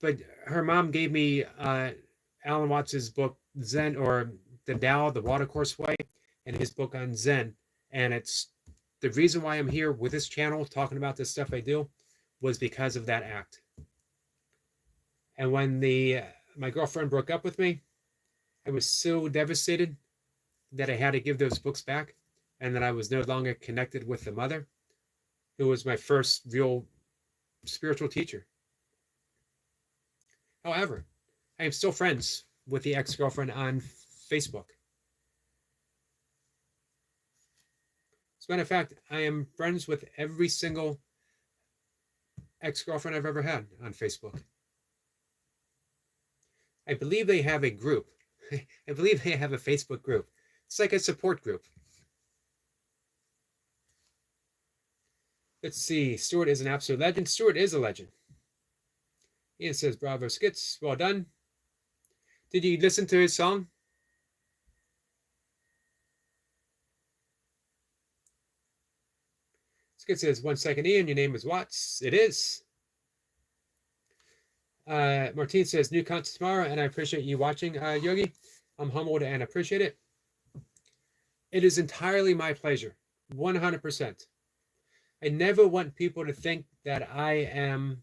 But her mom gave me Alan Watts' book, Zen, or The Tao, The Watercourse Way, and his book on Zen. And it's the reason why I'm here with this channel talking about this stuff I do was because of that act. And when my girlfriend broke up with me, I was so devastated that I had to give those books back, and that I was no longer connected with the mother, who was my first real spiritual teacher. However, I am still friends with the ex-girlfriend on Facebook. As a matter of fact, I am friends with every single ex-girlfriend I've ever had on Facebook. I believe they have a group. I believe they have a Facebook group. It's like a support group. Let's see. Stuart is an absolute legend. Stuart is a legend. Ian says, bravo skits. Well done. Did you listen to his song? Skit says, 1 second, Ian, your name is Watts. It is. Martine says, new content tomorrow, and I appreciate you watching, Yogi. I'm humbled and appreciate it. It is entirely my pleasure. 100%. I never want people to think that I am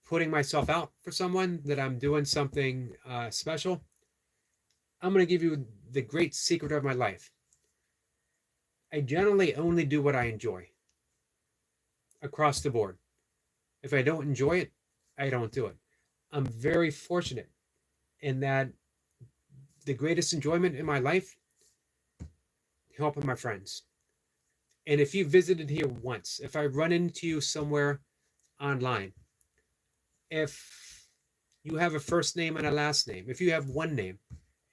putting myself out for someone, that I'm doing something special. I'm going to give you the great secret of my life. I generally only do what I enjoy across the board. If I don't enjoy it, I don't do it. I'm very fortunate in that the greatest enjoyment in my life, helping my friends. And if you visited here once, if I run into you somewhere online, if you have a first name and a last name, if you have one name,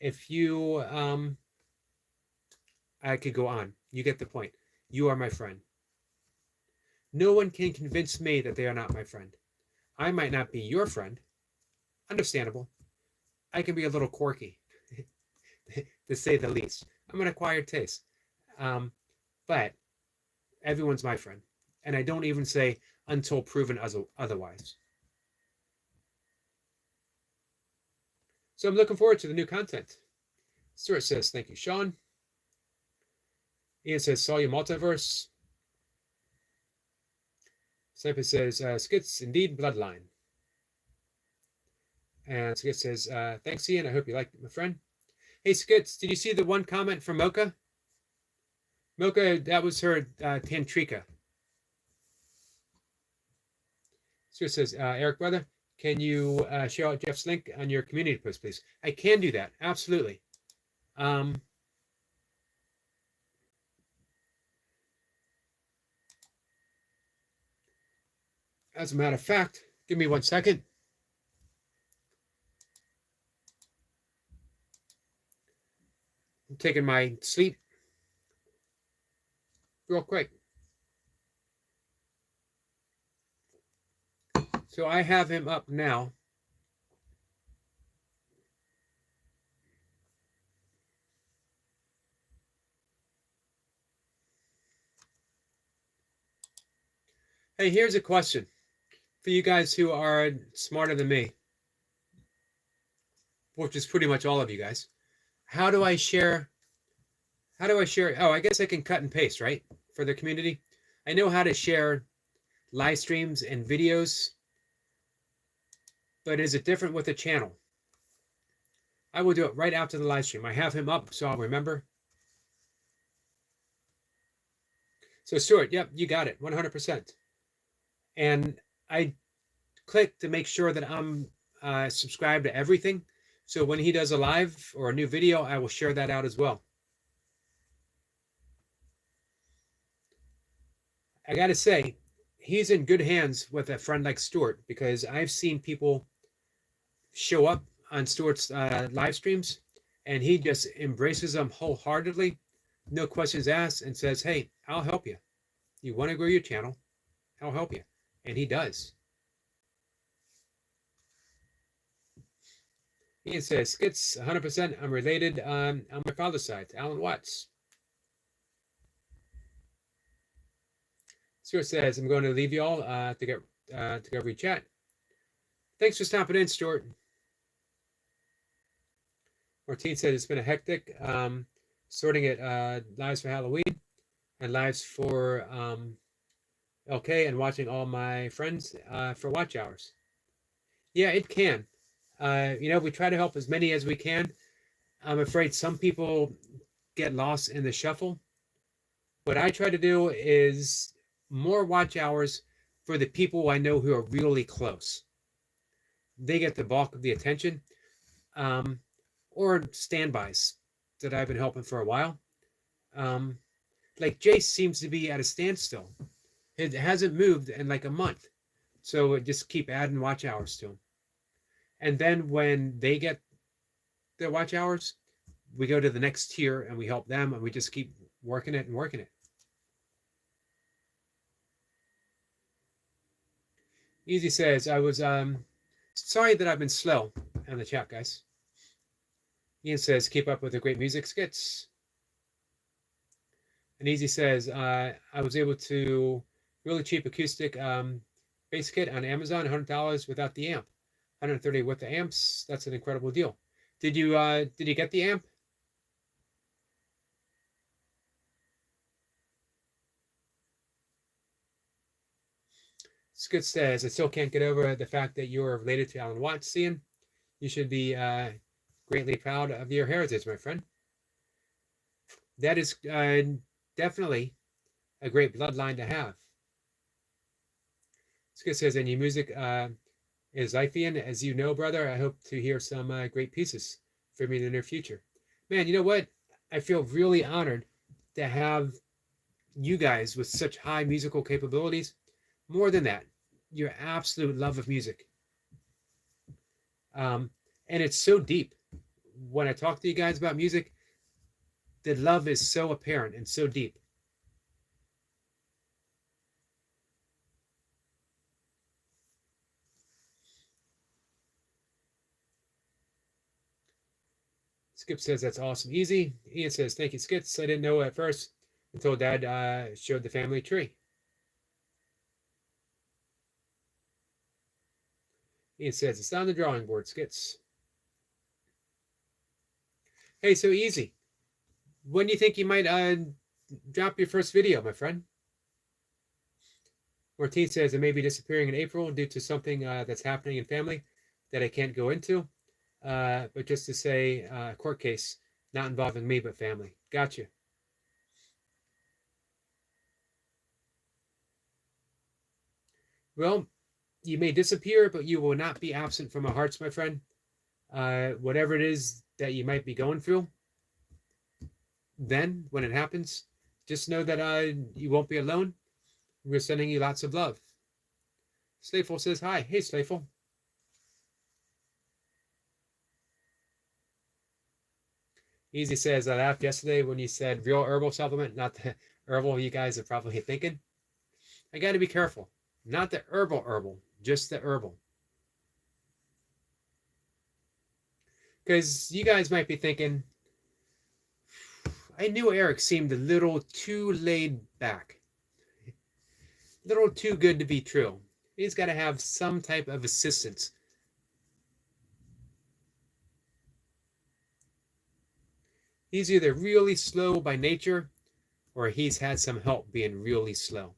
if you, I could go on. You get the point. You are my friend. No one can convince me that they are not my friend. I might not be your friend. Understandable. I can be a little quirky, to say the least. I'm an acquired taste. But everyone's my friend. And I don't even say until proven otherwise. So I'm looking forward to the new content. Stuart says, thank you, Sean. Ian says, saw your multiverse. Sniper says, skits indeed bloodline. And Skits says, thanks, Ian. I hope you liked it, my friend. Hey, Skits, did you see the one comment from Mocha? Mocha, that was her Tantrika. Skits says, Eric, brother, can you share out Jeff's link on your community post, please? I can do that. Absolutely. As a matter of fact, give me 1 second. I'm taking my sleep real quick. So I have him up now. Hey, here's a question for you guys who are smarter than me, which is pretty much all of you guys. How do I share? Oh, I guess I can cut and paste, right? For the community. I know how to share live streams and videos, but is it different with the channel? I will do it right after the live stream. I have him up, so I'll remember. So Stuart, yep, you got it, 100%. And I click to make sure that I'm subscribed to everything. So when he does a live or a new video, I will share that out as well. I got to say, he's in good hands with a friend like Stuart, because I've seen people show up on Stuart's live streams, and he just embraces them wholeheartedly, no questions asked, and says, hey, I'll help you. You want to grow your channel? I'll help you. And he does. Ian says, Skits, 100%. I'm related on my father's side to Alan Watts. Stuart says, I'm going to leave you all to go read chat. Thanks for stopping in, Stuart. Martine said it's been a hectic sorting it lives for Halloween and lives for LK and watching all my friends for watch hours. Yeah, it can. We try to help as many as we can. I'm afraid some people get lost in the shuffle. What I try to do is more watch hours for the people I know who are really close. They get the bulk of the attention. Or standbys that I've been helping for a while. Like Jace seems to be at a standstill. It hasn't moved in like a month. So just keep adding watch hours to him. And then when they get their watch hours, we go to the next tier and we help them and we just keep working it and working it. Easy says, I was sorry that I've been slow on the chat, guys. Ian says, keep up with the great music skits. And Easy says, I was able to really cheap acoustic bass kit on Amazon, $100 without the amp, $130 with the amps. That's an incredible deal. Did you get the amp? Skit says, I still can't get over the fact that you are related to Alan Watts, Ian. You should be greatly proud of your heritage, my friend. That is definitely a great bloodline to have. Skit says, and your music is Iphian. As you know, brother, I hope to hear some great pieces from you in the near future. Man, you know what? I feel really honored to have you guys with such high musical capabilities. More than that, your absolute love of music. And it's so deep. When I talk to you guys about music, the love is so apparent and so deep. Skip says, that's awesome. Easy. Ian says, thank you, Skits. I didn't know at first until Dad showed the family tree. Ian says, it's on the drawing board, Skits. Hey, so Easy. When do you think you might drop your first video, my friend? Martine says, I may be disappearing in April due to something that's happening in family that I can't go into. But just to say, court case, not involving me, but family. Gotcha. Well, you may disappear, but you will not be absent from our hearts, my friend. Whatever it is that you might be going through, then when it happens, just know that you won't be alone. We're sending you lots of love. Slayful says hi. Hey, Slayful. Easy says, I laughed yesterday when you said real herbal supplement, not the herbal you guys are probably thinking. I got to be careful. Not the herbal, just the herbal. Because you guys might be thinking, I knew Eric seemed a little too laid back. A little too good to be true. He's got to have some type of assistance. He's either really slow by nature or he's had some help being really slow.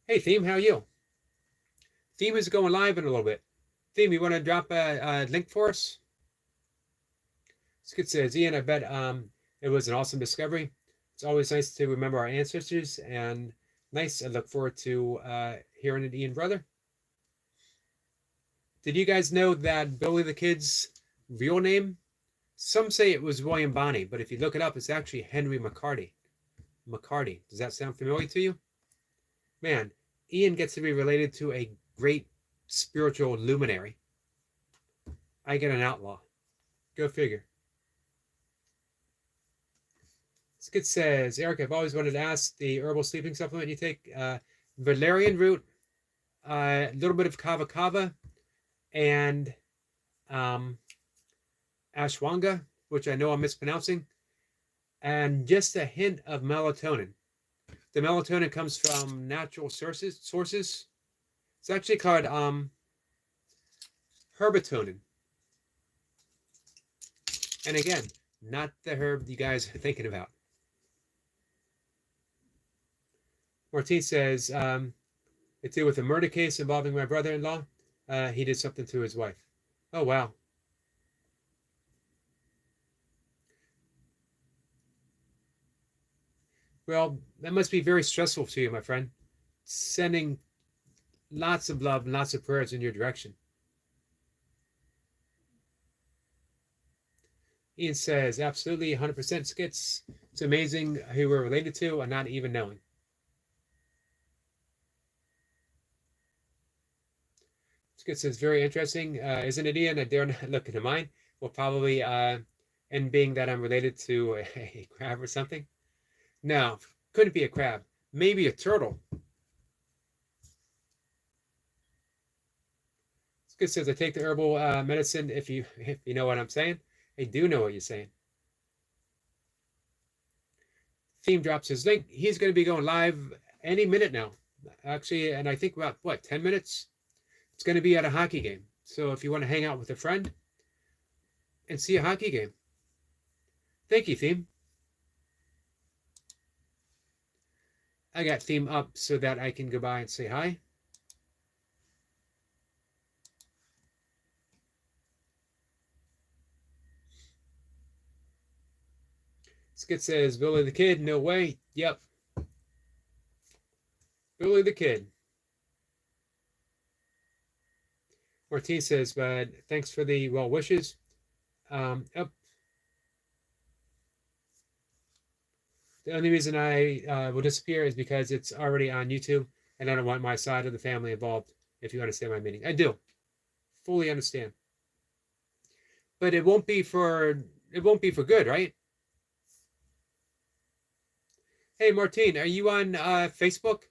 Hey, Theme, how are you? Theme is going live in a little bit. Theme, you want to drop a link for us? Skid says, Ian, I bet it was an awesome discovery. It's always nice to remember our ancestors, and nice. I look forward to hearing it, Ian, brother. Did you guys know that Billy the Kid's real name? Some say it was William Bonney, but if you look it up, it's actually Henry McCarty. McCarty. Does that sound familiar to you? Man, Ian gets to be related to a great spiritual luminary. I get an outlaw. Go figure. Skid says, Eric, I've always wanted to ask the herbal sleeping supplement you take. Valerian root, a little bit of kava kava, and ashwagandha, which I know I'm mispronouncing, and just a hint of melatonin. The melatonin comes from natural sources. It's actually called herbatonin. And again, not the herb you guys are thinking about. Martine says, it's deal with a murder case involving my brother-in-law. He did something to his wife. Oh, wow. Well, that must be very stressful to you, my friend. Sending lots of love and lots of prayers in your direction. Ian says, absolutely, 100% skits. It's amazing who we're related to and not even knowing. Skit says, very interesting. Isn't it, Ian? I dare not look into mine. Well, probably, and being that I'm related to a crab or something. No, couldn't be a crab. Maybe a turtle. Skit says, I take the herbal medicine if you know what I'm saying. I do know what you're saying. Theme drops his link. He's going to be going live any minute now. Actually, and I think about, 10 minutes? It's going to be at a hockey game. So if you want to hang out with a friend and see a hockey game. Thank you, Theme. I got Theme up so that I can go by and say hi. Skit says, Billy the Kid, no way. Yep. Billy the Kid. Martine says, but thanks for the well wishes. Yep. The only reason I will disappear is because it's already on YouTube, and I don't want my side of the family involved, if you understand my meaning. I do. Fully understand. But it won't be for good, right? Hey, Martine, are you on Facebook?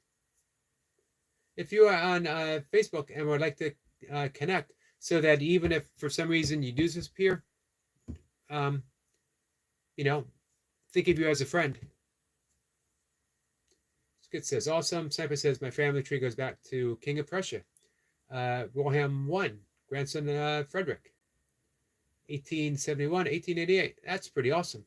If you are on Facebook and would like to connect, so that even if for some reason you do disappear, think of you as a friend. Skit says, awesome. Sniper says, my family tree goes back to King of Prussia. Wilhelm I, grandson Frederick. 1871, 1888. That's pretty awesome.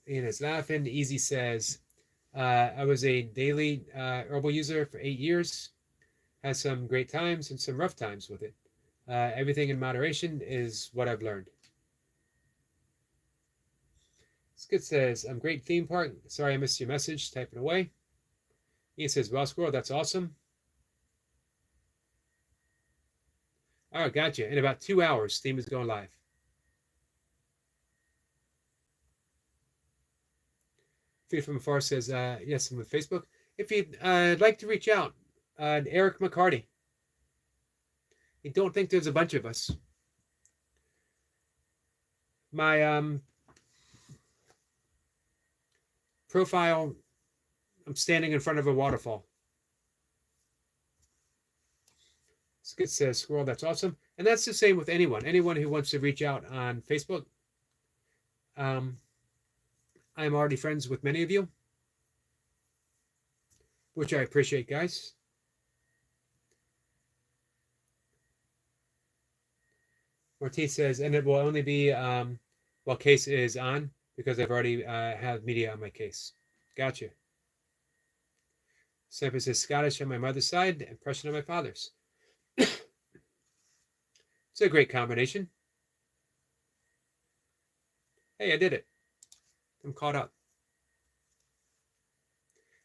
Ian is laughing. Easy says, I was a daily herbal user for 8 years. Had some great times and some rough times with it. Everything in moderation is what I've learned. Skit says, I'm great theme park. Sorry I missed your message. Typing away. Ian says, well, Squirrel, that's awesome. All right, gotcha. In about 2 hours, theme is going live. Feed from Afar says, yes, I'm with Facebook. If you'd like to reach out, Eric McCarty. I don't think there's a bunch of us. My profile, I'm standing in front of a waterfall. Skit says, Squirrel, that's awesome. And that's the same with anyone who wants to reach out on Facebook. I'm already friends with many of you, which I appreciate, guys. Ortiz says, and it will only be while case is on, because I've already have media on my case. Gotcha. Sniper says, Scottish on my mother's side and Prussian on my father's. It's a great combination. Hey, I did it. I'm caught up.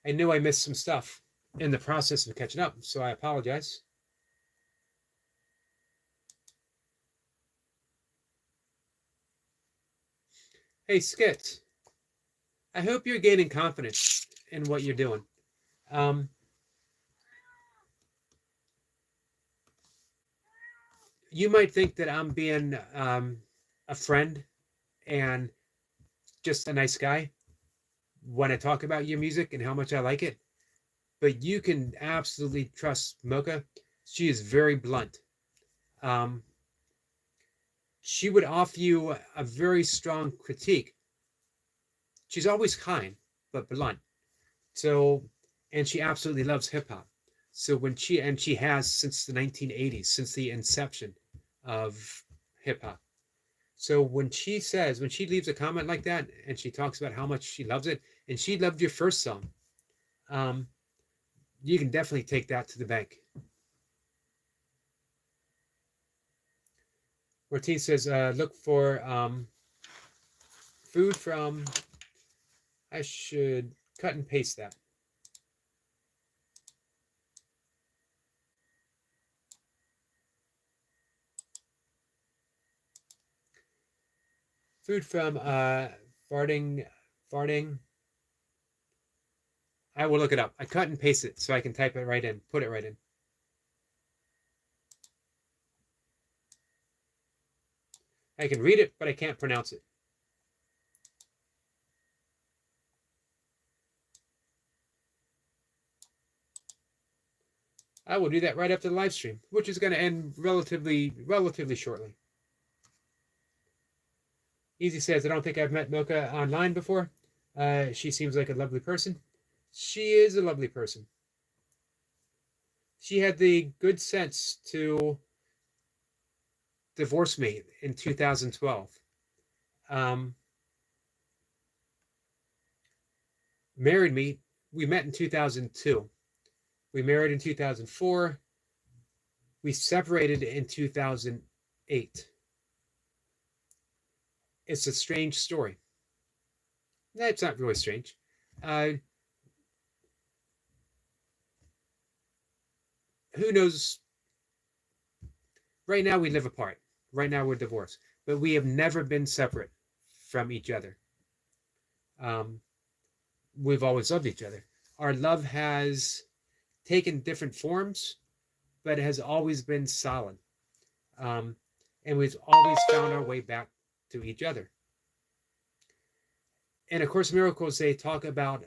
I knew I missed some stuff in the process of catching up, so I apologize. Hey, Skit. I hope you're gaining confidence in what you're doing. You might think that I'm being a friend and just a nice guy, when I talk about your music and how much I like it, but you can absolutely trust Mocha. She is very blunt. Um, she would offer you a very strong critique. She's always kind, but blunt. So, and she absolutely loves hip hop. So she has since the 1980s, since the inception of hip hop. So when she leaves a comment like that and she talks about how much she loves it, and she loved your first song, um, you can definitely take that to the bank. Ortiz says, look for food from, I should cut and paste that. Food from farting, farting. I will look it up. I cut and paste it so I can type it right in, put it right in. I can read it, but I can't pronounce it. I will do that right after the live stream, which is going to end relatively shortly. Easy says, I don't think I've met Mocha online before. She seems like a lovely person. She is a lovely person. She had the good sense to divorce me in 2012. Married me. We met in 2002. We married in 2004. We separated in 2008. It's a strange story. That's not really strange. Who knows? Right now we live apart. Right now we're divorced, but we have never been separate from each other. We've always loved each other. Our love has taken different forms, but it has always been solid. And we've always found our way back to each other. And of course, Miracles, they talk about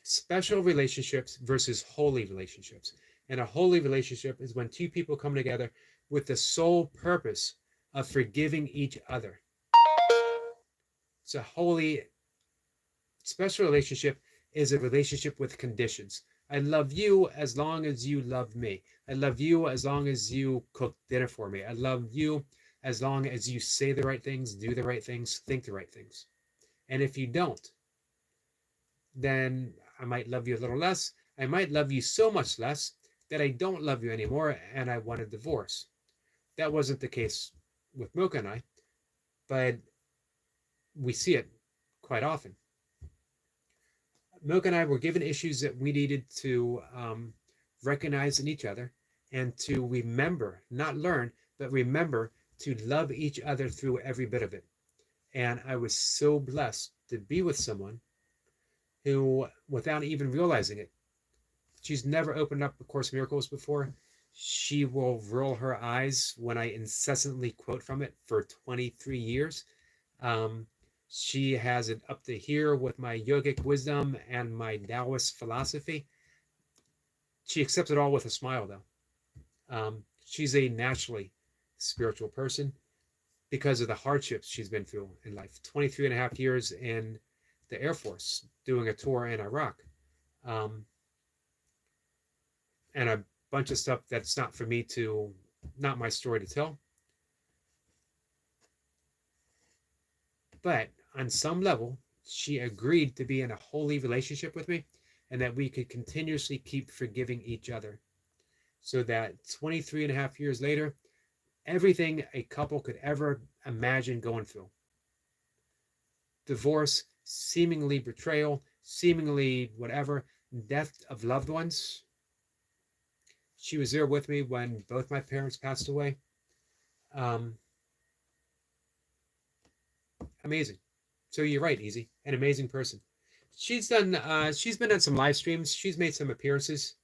special relationships versus holy relationships. And a holy relationship is when two people come together with the sole purpose of forgiving each other. So, holy, special relationship is a relationship with conditions. I love you as long as you love me. I love you as long as you cook dinner for me. I love you as long as you say the right things, do the right things, think the right things. And if you don't, then I might love you a little less. I might love you so much less that I don't love you anymore and I want a divorce. That wasn't the case with Mocha and I, but we see it quite often. Mocha and I were given issues that we needed to recognize in each other and to remember, not learn, but remember to love each other through every bit of it. And I was so blessed to be with someone who, without even realizing it, she's never opened up A Course in Miracles before. She will roll her eyes when I incessantly quote from it for 23 years. She has it up to here with my yogic wisdom and my Taoist philosophy. She accepts it all with a smile, though. She's a naturally spiritual person because of the hardships she's been through in life. 23 and a half years in the Air Force doing a tour in Iraq. And a bunch of stuff that's not for me to, not my story to tell. But on some level, she agreed to be in a holy relationship with me and that we could continuously keep forgiving each other. So that 23 and a half years later, everything a couple could ever imagine going through, divorce, seemingly betrayal, seemingly whatever, death of loved ones. She was there with me when both my parents passed away. Amazing. So you're right, Easy. An amazing person. She's been on some live streams. She's made some appearances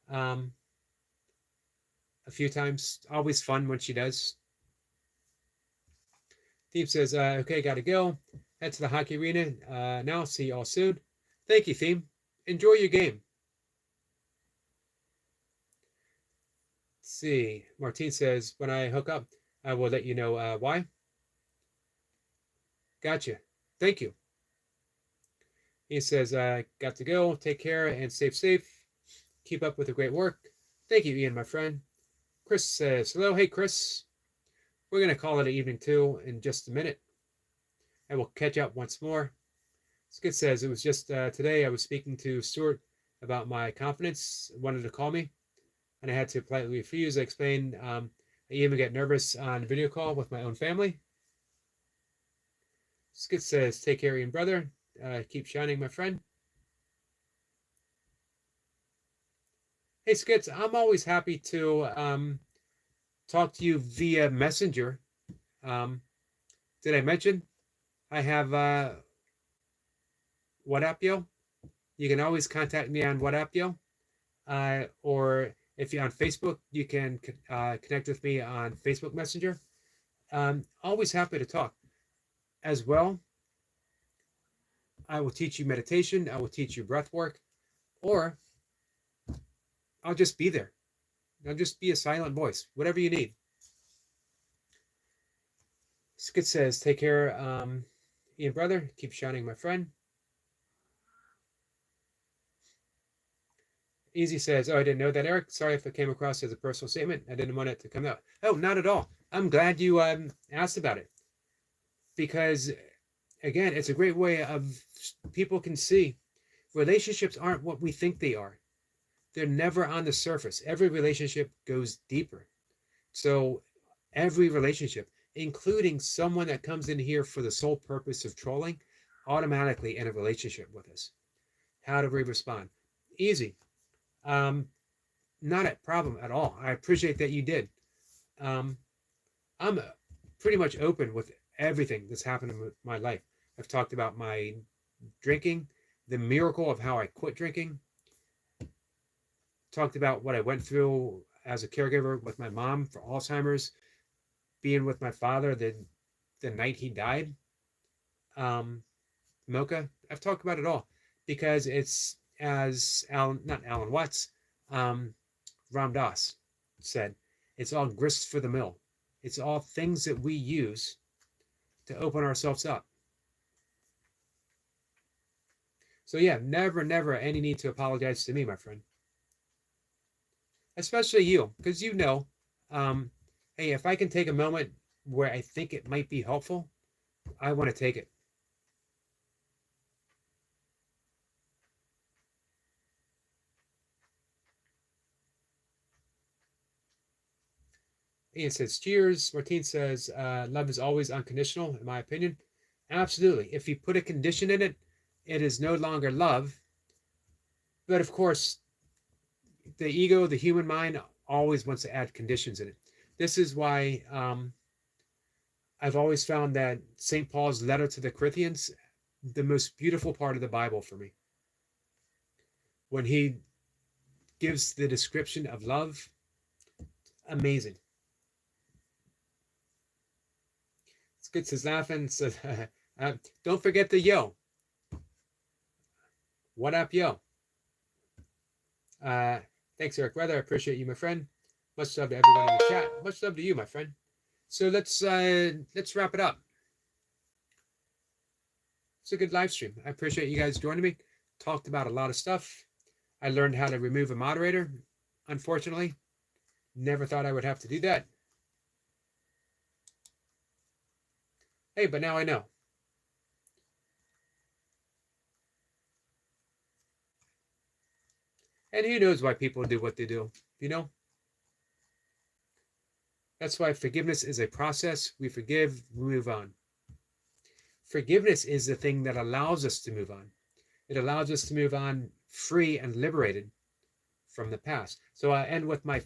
a few times. Always fun when she does. Deep says, okay, gotta go. Head to the hockey arena now. See you all soon. Thank you, Theme. Enjoy your game. Let's see. Martine says, when I hook up, I will let you know why. Gotcha. Thank you. He says, got to go. Take care and safe. Keep up with the great work. Thank you, Ian, my friend. Chris says, hello. Hey, Chris. We're going to call it an evening too in just a minute. I will catch up once more. Skid says, it was just today I was speaking to Stuart about my confidence, wanted to call me, and I had to politely refuse. I explained I even get nervous on video call with my own family. Skid says, take care, Ian, brother. Keep shining, my friend. Hey, Skits, I'm always happy to talk to you via Messenger. Did I mention I have WhatsApp, yo? You can always contact me on WhatsApp, yo. Or if you're on Facebook, you can connect with me on Facebook Messenger. Always happy to talk. As well, I will teach you meditation. I will teach you breath work. Or I'll just be there. I'll just be a silent voice. Whatever you need. Skit says, take care, Ian, brother. Keep shining, my friend. Easy says, oh, I didn't know that, Eric. Sorry if it came across as a personal statement. I didn't want it to come out. Oh, not at all. I'm glad you asked about it. Because, again, it's a great way of people can see relationships aren't what we think they are. They're never on the surface. Every relationship goes deeper. So every relationship, including someone that comes in here for the sole purpose of trolling, automatically in a relationship with us. How do we respond? Easy. Not a problem at all. I appreciate that you did. I'm pretty much open with everything that's happened in my life. I've talked about my drinking, the miracle of how I quit drinking. Talked about what I went through as a caregiver with my mom for Alzheimer's, being with my father the night he died. Mocha, I've talked about it all because it's, as not Alan Watts, Ram Dass said, it's all grist for the mill. It's all things that we use to open ourselves up. So yeah, never any need to apologize to me, my friend. Especially you, because you know, hey, if I can take a moment where I think it might be helpful, I want to take it. Ian says, cheers. Martine says, love is always unconditional, in my opinion. Absolutely. If you put a condition in it, it is no longer love. But of course, the ego, the human mind, always wants to add conditions in it. This is why I've always found that St. Paul's letter to the Corinthians, the most beautiful part of the Bible for me. When he gives the description of love, amazing. Skits is laughing, says, don't forget the yo. What up, yo? Thanks, Eric Weather. I appreciate you, my friend. Much love to everyone in the chat. Much love to you, my friend. So let's wrap it up. It's a good live stream. I appreciate you guys joining me. Talked about a lot of stuff. I learned how to remove a moderator. Unfortunately, never thought I would have to do that. Hey, but now I know. And who knows why people do what they do, you know? That's why forgiveness is a process. We forgive, we move on. Forgiveness is the thing that allows us to move on. It allows us to move on free and liberated from the past. So I end with my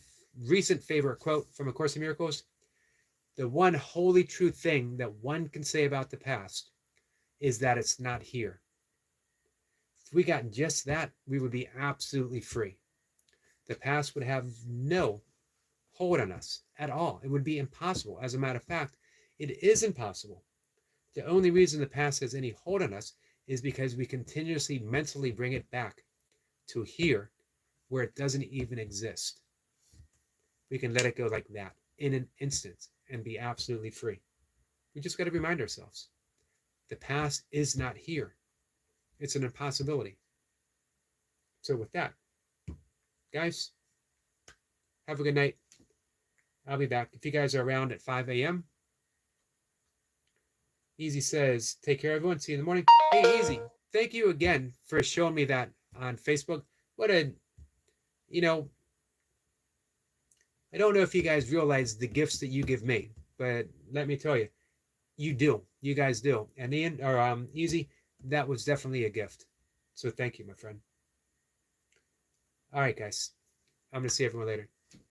recent favorite quote from A Course in Miracles. The one holy true thing that one can say about the past is that it's not here. If we got just that, we would be absolutely free. The past would have no hold on us at all. It would be impossible. As a matter of fact, it is impossible The only reason the past has any hold on us is because we continuously mentally bring it back to here where it doesn't even exist. We can let it go like that in an instant and be absolutely free. We just got to remind ourselves the past is not here. It's an impossibility. So with that, guys, have a good night. I'll be back. If you guys are around at 5 a.m., Easy says, take care, everyone. See you in the morning. Hey, Easy, thank you again for showing me that on Facebook. What a, you know, I don't know if you guys realize the gifts that you give me, but let me tell you, you do. You guys do. And Ian, or Easy, that was definitely a gift. So thank you, my friend. All right, guys. I'm going to see everyone later.